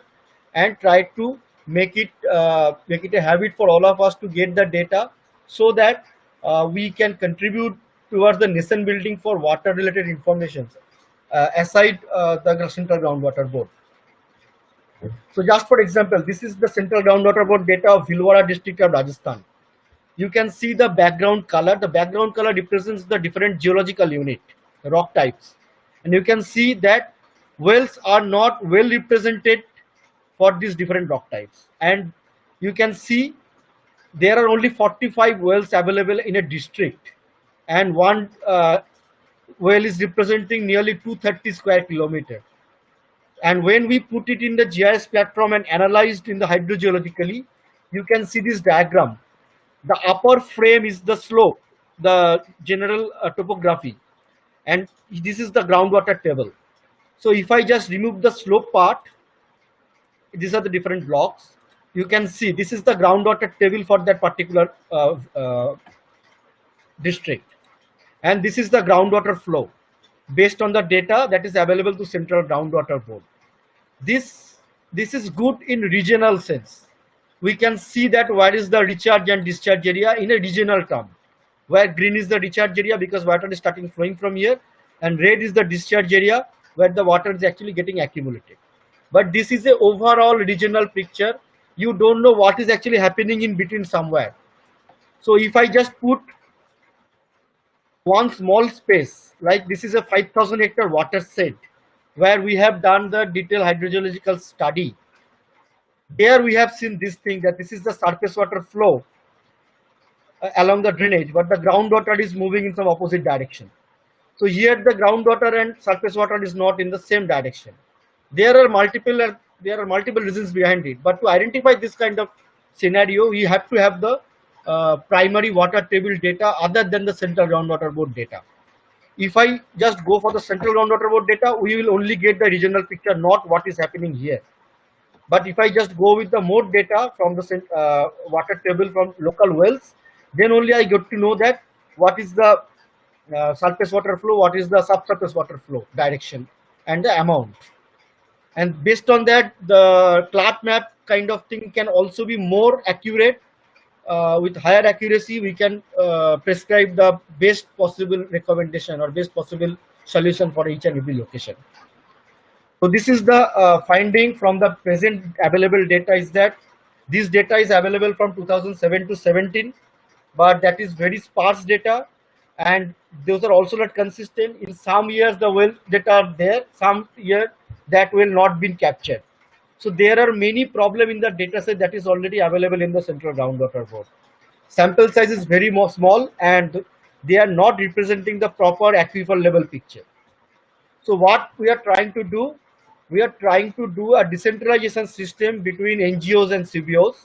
and tried to make it a habit for all of us to get the data, so that we can contribute towards the nation building for water related information aside the Central Groundwater Board. So just for example, this is the Central Groundwater Board data of Bhilwara district of Rajasthan. You can see the background color. The background color represents the different geological unit, rock types. And you can see that wells are not well represented for these different rock types. And you can see there are only 45 wells available in a district, and one well is representing nearly 230 square kilometers. And when we put it in the GIS platform and analyzed in the hydrogeologically, you can see this diagram. The upper frame is the slope, the general topography, and this is the groundwater table. So if I just remove the slope part, these are the different blocks. You can see this is the groundwater table for that particular district, and this is the groundwater flow based on the data that is available to Central Groundwater Board. This is good in regional sense. We can see that where is the recharge and discharge area in a regional term, where green is the recharge area because water is starting flowing from here, and red is the discharge area where the water is actually getting accumulated. But this is a overall regional picture. You don't know what is actually happening in between somewhere. So if I just put one small space, like this is a 5,000 hectare watershed where we have done the detailed hydrogeological study. There we have seen this thing, that this is the surface water flow along the drainage, but the groundwater is moving in some opposite direction. So here the groundwater and surface water is not in the same direction. There are multiple reasons behind it, but to identify this kind of scenario, we have to have the primary water table data other than the Central Groundwater Board data. If I just go for the Central Groundwater Board data, we will only get the regional picture, not what is happening here. But if I just go with the more data from the water table from local wells, then only I get to know that what is the surface water flow, what is the subsurface water flow direction, and the amount. And based on that, the cloud map kind of thing can also be more accurate. With higher accuracy, we can prescribe the best possible recommendation or best possible solution for each and every location. So this is the finding from the present available data, is that this data is available from 2007 to 17, but that is very sparse data, and those are also not consistent. In some years the well data are there, some year that will not been captured. So there are many problems in the data set that is already available in the central groundwater board. Sample size is very more small and they are not representing the proper aquifer level picture. So what we are trying to do, we are trying to do a decentralization system between NGOs and CBOs,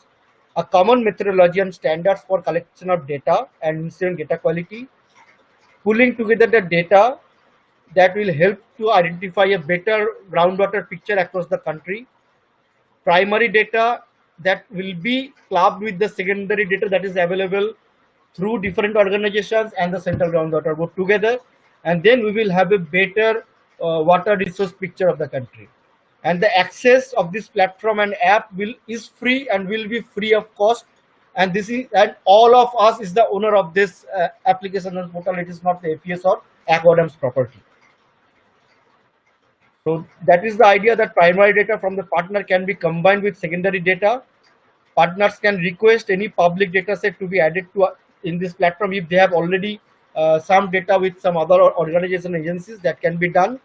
a common methodology and standards for collection of data and ensuring data quality, pulling together the data that will help to identify a better groundwater picture across the country, primary data that will be clubbed with the secondary data that is available through different organizations and the central groundwater board together, and then we will have a better water resource picture of the country. And the access of this platform and app is free and will be free of cost, and this is, and all of us is the owner of this application and portal. It is not the APS or Aquadam's property. So that is the idea, that primary data from the partner can be combined with secondary data. Partners can request any public data set to be added to in this platform if they have already some data with some other organization agencies. That can be done.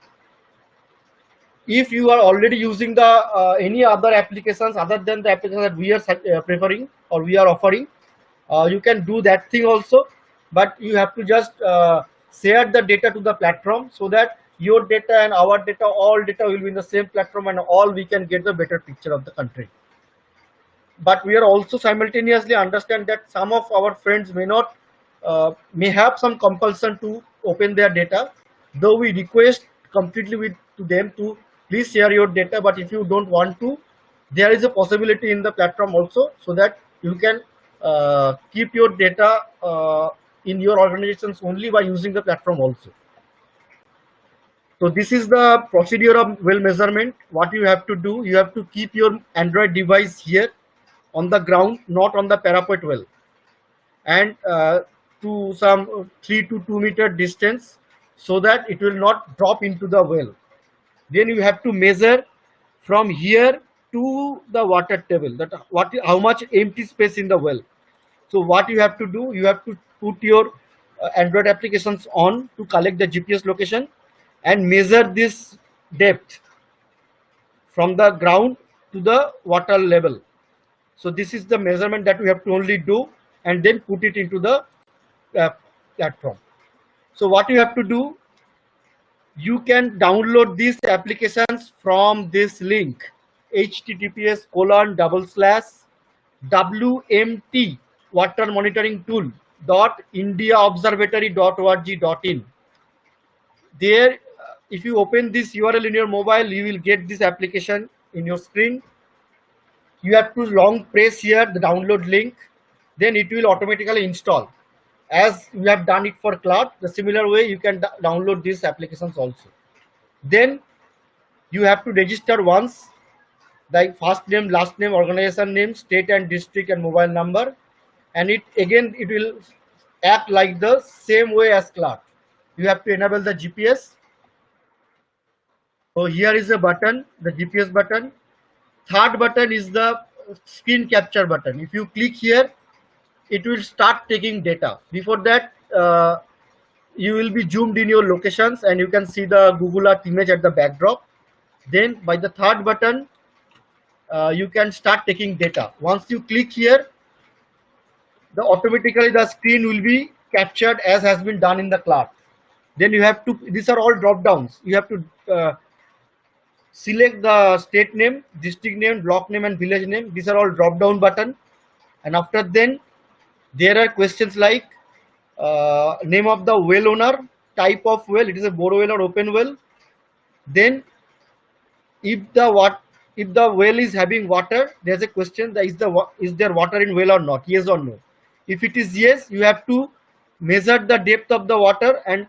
If you are already using the any other applications other than the application that we are preferring or we are offering, you can do that thing also, but you have to just share the data to the platform so that your data and our data, all data will be in the same platform and all we can get the better picture of the country. But we are also simultaneously understand that some of our friends may not may have some compulsion to open their data, though we request completely to them to please share your data. But if you don't want to, there is a possibility in the platform also, so that you can keep your data in your organizations only by using the platform also. So this is the procedure of well measurement. What you have to do, you have to keep your Android device here on the ground, not on the parapet well, and to some 3 to 2 meter distance, so that it will not drop into the well. Then you have to measure from here to the water table, that how much empty space in the well. So what you have to do, you have to put your Android applications on to collect the GPS location and measure this depth from the ground to the water level. So this is the measurement that we have to only do, and then put it into the platform. So what you have to do, you can download these applications from this link, https://wmt water monitoring tool .indiaobservatory.org.in. There, if you open this URL in your mobile, you will get this application in your screen. You have to long press here the download link, then it will automatically install. As we have done it for Cloud, the similar way you can download these applications also. Then you have to register once, like first name, last name, organization name, state and district, and mobile number, and it will act like the same way as Cloud. You have to enable the GPS. So here is a button, the GPS button. Third button is the screen capture button. If you click here, it will start taking data. Before that, you will be zoomed in your locations and you can see the Google Earth image at the backdrop. Then by the third button, you can start taking data. Once you click here, automatically the screen will be captured as has been done in the Cloud. Then you have to, these are all drop downs. You have to select the state name, district name, block name, and village name. These are all drop down button. And after then, there are questions like name of the well owner, type of well, it is a bore well or open well. Then if the well is having water, there's a question that is there water in well or not, yes or no. If it is yes, you have to measure the depth of the water and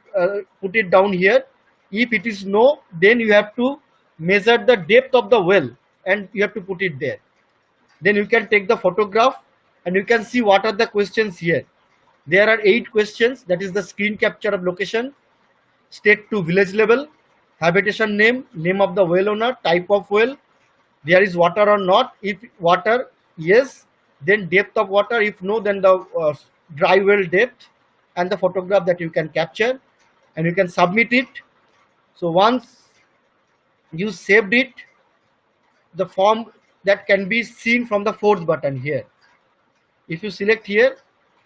put it down here. If it is no, then you have to measure the depth of the well and you have to put it there. Then you can take the photograph and you can see what are the questions here. There are 8 questions, that is the screen capture of location, state to village level, habitation name, name of the well owner, type of well, there is water or not. If water, yes, then depth of water. If no, then the dry well depth, and the photograph that you can capture, and you can submit it. So once you saved it, the form that can be seen from the fourth button here. If you select here,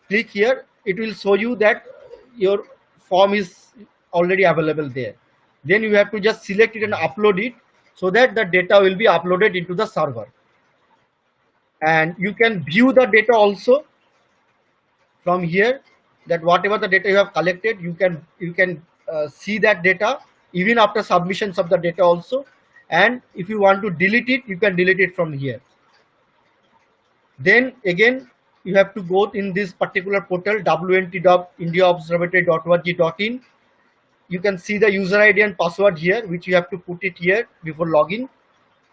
click here, it will show you that your form is already available there. Then you have to just select it and upload it so that the data will be uploaded into the server. And you can view the data also from here, that whatever the data you have collected, you can see that data even after submissions of the data also. And if you want to delete it, you can delete it from here. Then again, you have to go in this particular portal, wnt.indiaobservatory.org.in. You can see the user ID and password here, which you have to put it here before login.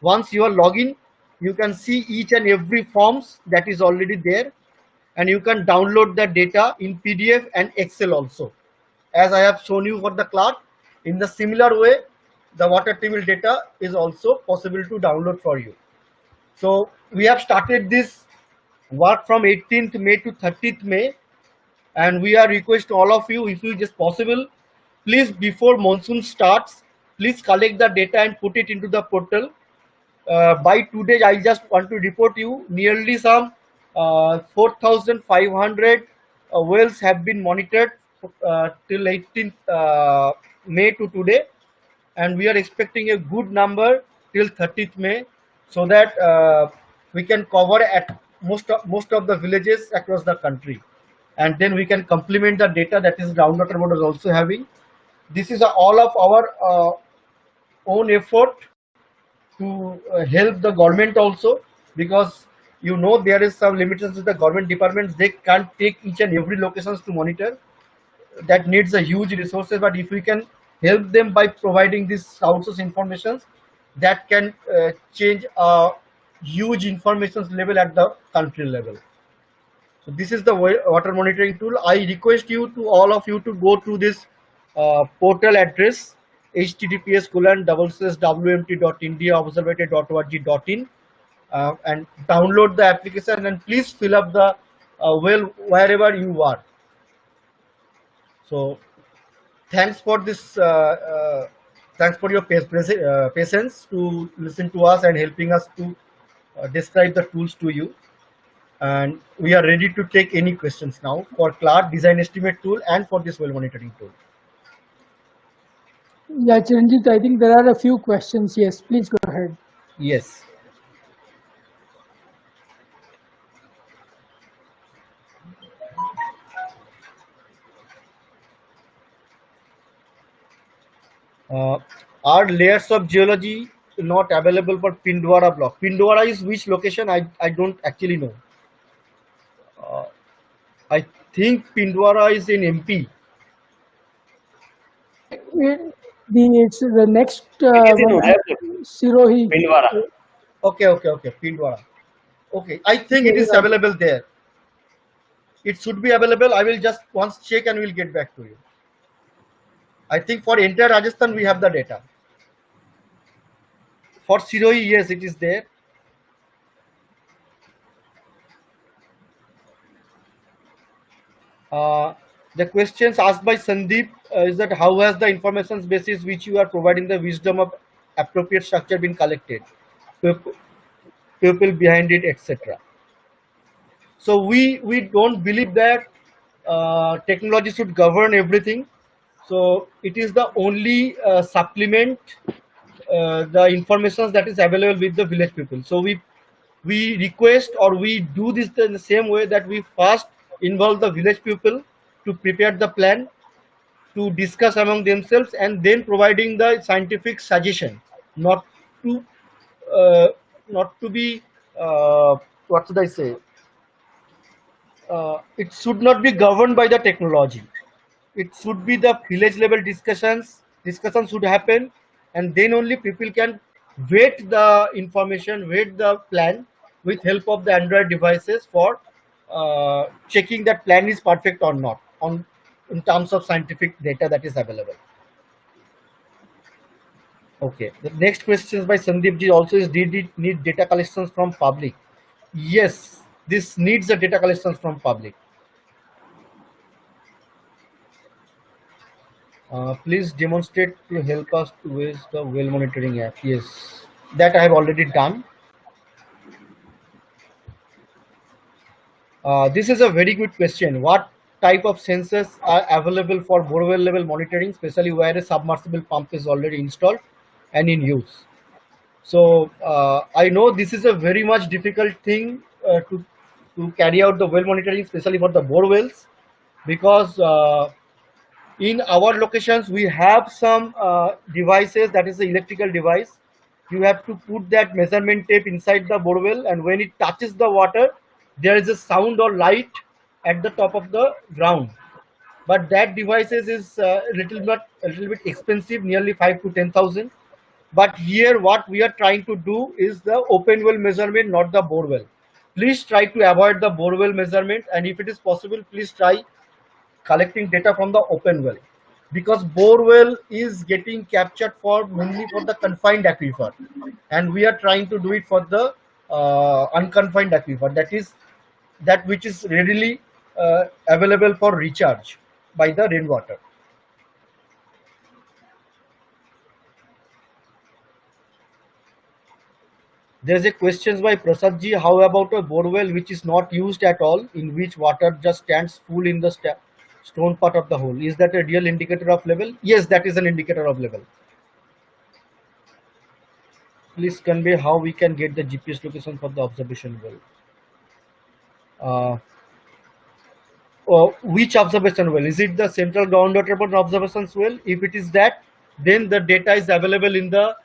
Once you are login, you can see each and every forms that is already there, and you can download the data in PDF and Excel also. As I have shown you for the clerk, in the similar way, the water table data is also possible to download for you. So we have started this work from 18th May to 30th May, and we are request all of you, if it is possible, please before monsoon starts, please collect the data and put it into the portal. By today, I just want to report you nearly some 4,500 wells have been monitored till 18th May to today, and we are expecting a good number till 30th May, so that we can cover at most of the villages across the country, and then we can complement the data that is groundwater board is also having. This is all of our own effort to help the government also, because you know there is some limitations with the government departments. They can't take each and every locations to monitor. That needs a huge resources, but if we can help them by providing these outsource informations, that can change a huge information level at the country level. So this is the water monitoring tool. I request you to all of you to go to this portal address, https://wmt.indiaobservatory.org.in, and download the application, and please fill up the well wherever you are. So thanks for this. Thanks for your patience to listen to us and helping us to describe the tools to you. And we are ready to take any questions now for Clark design estimate tool and for this well monitoring tool. Yeah, Chiranjit, I think there are a few questions. Yes, please go ahead. Yes. Are layers of geology not available for Pindwara block? Pindwara is which location? I don't actually know. I think Pindwara is in MP. It's the next It is in one, Udaipur, Sirohi. Bhilwara. Okay, Pindwara. Okay, I think it is available there. It should be available. I will just once check and we'll get back to you. I think for entire Rajasthan we have the data. For Sirohi, yes, it is there. The questions asked by Sandeep is that how has the information basis which you are providing the wisdom of appropriate structure been collected, people behind it, etc. So we don't believe that technology should govern everything. So it is the only supplement the information that is available with the village people. So we request or we do this in the same way that we first involve the village people to prepare the plan, to discuss among themselves, and then providing the scientific suggestion, not to be what should I say, it should not be governed by the technology. It should be the village level discussions should happen, and then only people can weight the information, weight the plan with help of the Android devices for checking that plan is perfect or not on in terms of scientific data that is available. Okay, the next question is by Sandeep ji also is, did it need data collections from public? Yes, this needs the data collections from public. Please demonstrate to help us to use the well monitoring app. Yes, that I have already done. This is a very good question. What type of sensors are available for borewell level monitoring, especially where a submersible pump is already installed and in use? So I know this is a very much difficult thing to carry out the well monitoring, especially for the bore wells, because in our locations we have some devices, that is the electrical device. You have to put that measurement tape inside the bore well, and when it touches the water, there is a sound or light at the top of the ground. But that devices is a little bit expensive, nearly 5 to 10,000. But here what we are trying to do is the open well measurement, not the bore well. Please try to avoid the bore well measurement, and if it is possible, please try collecting data from the open well, because bore well is getting captured for mainly for the confined aquifer, and we are trying to do it for the unconfined aquifer, that is that which is readily available for recharge by the rainwater. There's a question by Prasad ji. How about a borewell which is not used at all, in which water just stands full in the stone part of the hole? Is that a real indicator of level? Yes, that is an indicator of level. Please convey how we can get the GPS location for the observation well. Which observation well? Is it the central groundwater board observations well? If it is that, then the data is available in the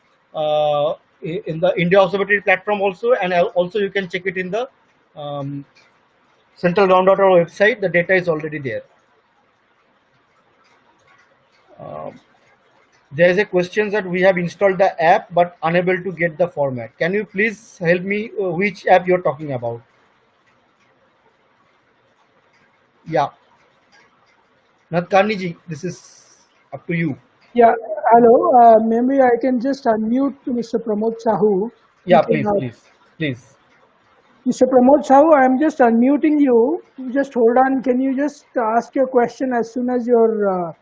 India Observatory platform also, and also you can check it in the central groundwater website. The data is already there. There is a question that we have installed the app but unable to get the format. Can you please help me which app you're talking about? Yeah, Natkarni ji, this is up to you. Yeah, hello. Maybe I can just unmute Mr. Pramod Sahu. Yeah, He can, please. Mr. Pramod Sahu, I'm just unmuting you. Just hold on. Can you just ask your question as soon as your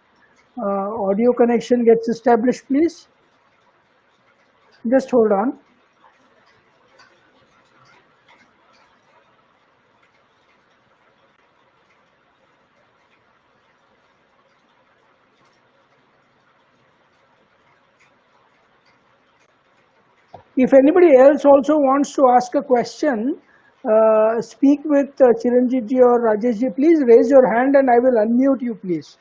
audio connection gets established, please? Just hold on. If anybody else also wants to ask a question, speak with Chiranjit ji or Rajesh ji, please raise your hand and I will unmute you, please.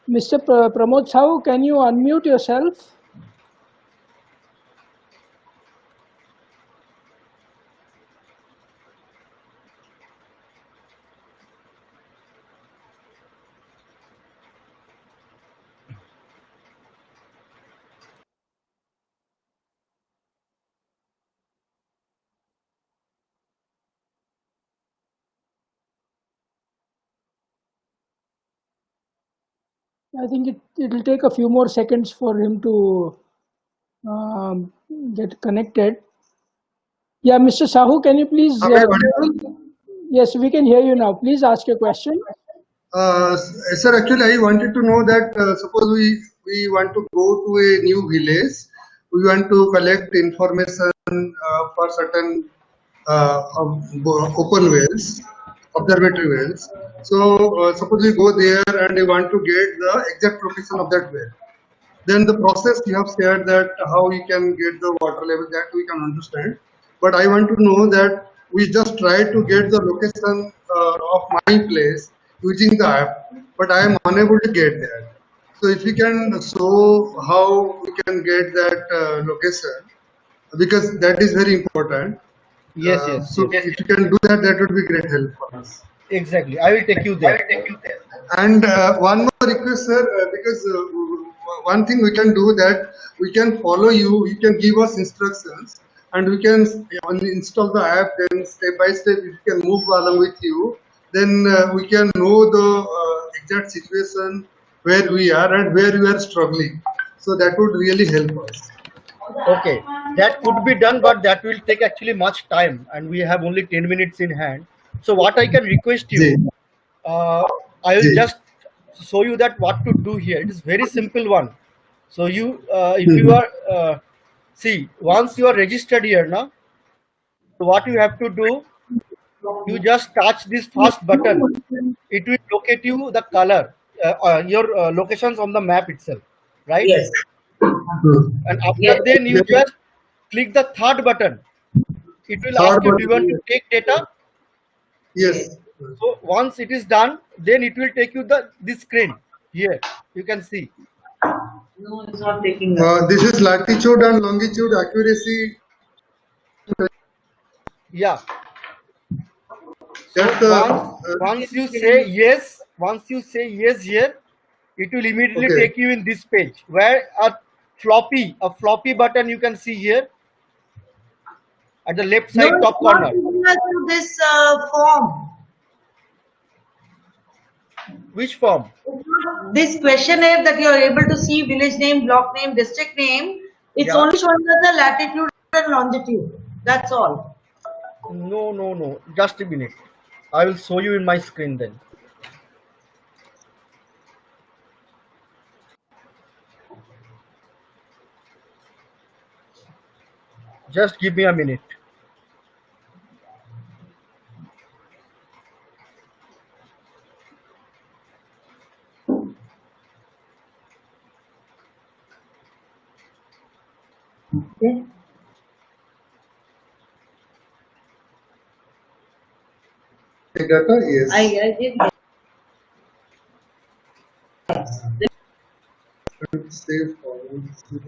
Mr. Pramod Sahu, can you unmute yourself? I think it will take a few more seconds for him to get connected. Yeah, Mr. Sahu, can you please? Am I audible? Yes, we can hear you now. Please ask your question. Sir, actually, I wanted to know that suppose we want to go to a new village, we want to collect information for certain open wells, observatory wells. So suppose we go there and we want to get the exact location of that well. Then the process you have shared that how we can get the water level, that we can understand. But I want to know that we just try to get the location of my place using the app, but I am unable to get that. So if you can show how we can get that location, because that is very important. Yes. So if you can do that, that would be great help for us. Exactly. I will take you there. And one more request, sir, because one thing we can do that we can follow you, you can give us instructions, and we can only install the app. Then step by step, if you can move along with you, then we can know the exact situation where we are and where we are struggling. So that would really help us. Okay. That could be done, but that will take actually much time, and we have only 10 minutes in hand. So what I can request ji, you, uh, I will ji, just show you that what to do here. It is very simple one. So you, if you hmm, are, see, once you are registered here now, so what you have to do, you just touch this first button. It will locate you the color, your locations on the map itself, right? Yes. Hmm. And Yes. after then you Then just click the third button. It will third ask you, do you want to button, take data? Yes. yes. So once it is done, then it will take you the this screen here. You can see. No, it's not taking us. This is latitude and longitude accuracy. Yeah. So That's once you say yes, once you say yes here, it will immediately okay. take you in this page where a floppy button you can see here at the left No, side top it's not corner. taking us to this form. Which form? It's not this questionnaire that you are able to see village name, block name, district name. It's Yeah. only showing us the latitude and longitude. That's all. No, no, no. Just a minute. I will show you in my screen then. Just give me a minute. Okay. Data, yes. I did. Save forward. Save.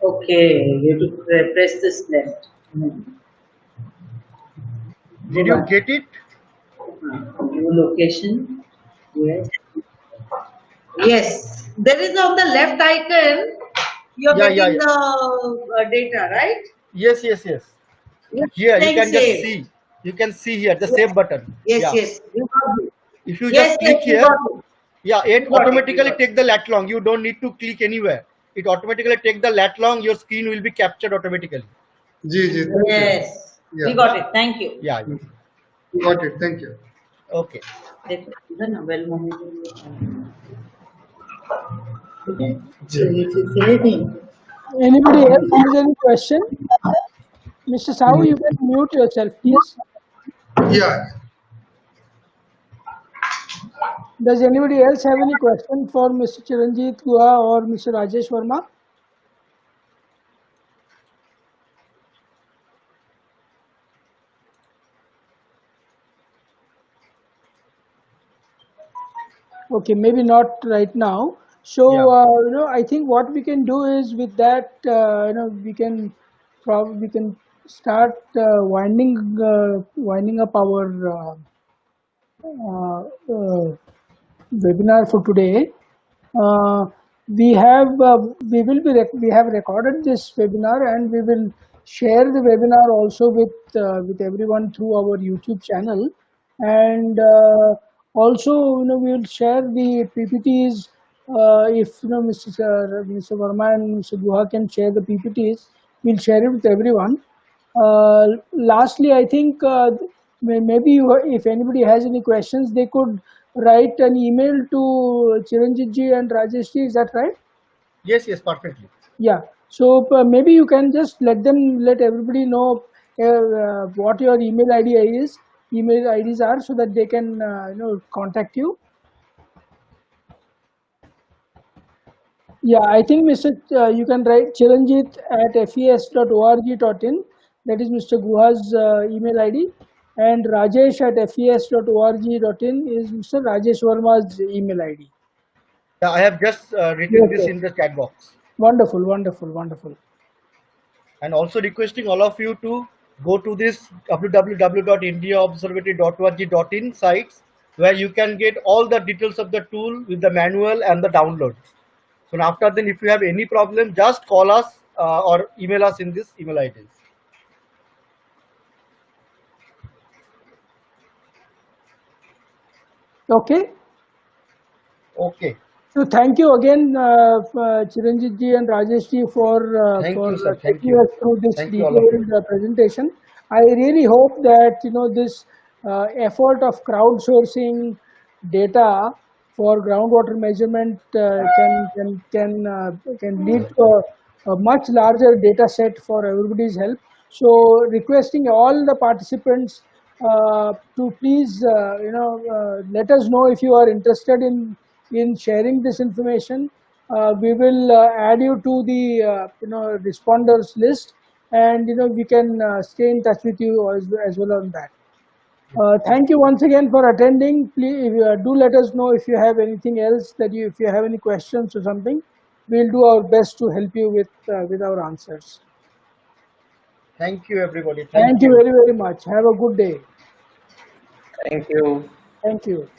Okay, you have to press this left. Go Did you back. get it? New location. Yes. Yes. There is on the left icon, you're Yeah, yeah, getting yeah. the data, right? Yes, yes, yes. Yes. Here you Saying can just save. see. You can see here the Yes, save button. yes, Yeah. yes. You got it. If you Yes, just yes, click you here, got it. yeah, it You got it. You automatically got it. take the lat long. You don't need to click anywhere. It automatically take the lat long. Your screen will be captured automatically. Ji, ji, thank you. Yes, we Yeah, got it. Thank you. Yeah. Yeah. got it. Thank you. Okay. देखो, इधर ना well monitored. Okay. Ji. So if you fill it in. Anybody else has any question? Mr. Sahu, you can mute yourself, please. Yeah. Does anybody else have any question for Mr. Chiranjit Guha or Mr. Rajesh Verma? Okay, maybe not right now. So, Yeah. I think what we can do is with that, we can we can start winding up our uh, uh, webinar for today. Uh, we have we have recorded this webinar and we will share the webinar also with everyone through our YouTube channel, and also we will share the PPTs. If Mr. Verma and Mr. Guha can share the PPTs, we'll share it with everyone. Lastly, I think maybe if anybody has any questions, they could write an email to Chiranjit ji and Rajesh ji. Is that right? Yes, yes, perfectly. Yeah. So maybe you can just let everybody know what your email IDs are, so that they can contact you. Yeah, I think you can write Chiranjit at fes.org.in. That is Mr. Guha's email ID. And Rajesh at fes.org.in is Mr. Rajesh Verma's email ID. Yeah, I have just written this Okay. in the chat box. Wonderful, wonderful, wonderful. And also requesting all of you to go to this www.indiaobservatory.org.in sites where you can get all the details of the tool with the manual and the downloads. So after then, if you have any problem, just call us or email us in this email IDs. Okay. Okay. So thank you again, Chiranjit ji and Rajesh ji, for Thank you, sir. Thank taking you. us through this Thank you, all of you. detailed presentation. I really hope that this effort of crowdsourcing data for groundwater measurement can lead to a much larger data set for everybody's help. So requesting all the participants to please let us know if you are interested in sharing this information. We will add you to the responders list, and we can stay in touch with you as well on that. Thank you once again for attending. Please do let us know if you have anything else if you have any questions or something. We'll do our best to help you with our answers. Thank you, everybody. Thank you very, very much. Have a good day. Thank you. Thank you.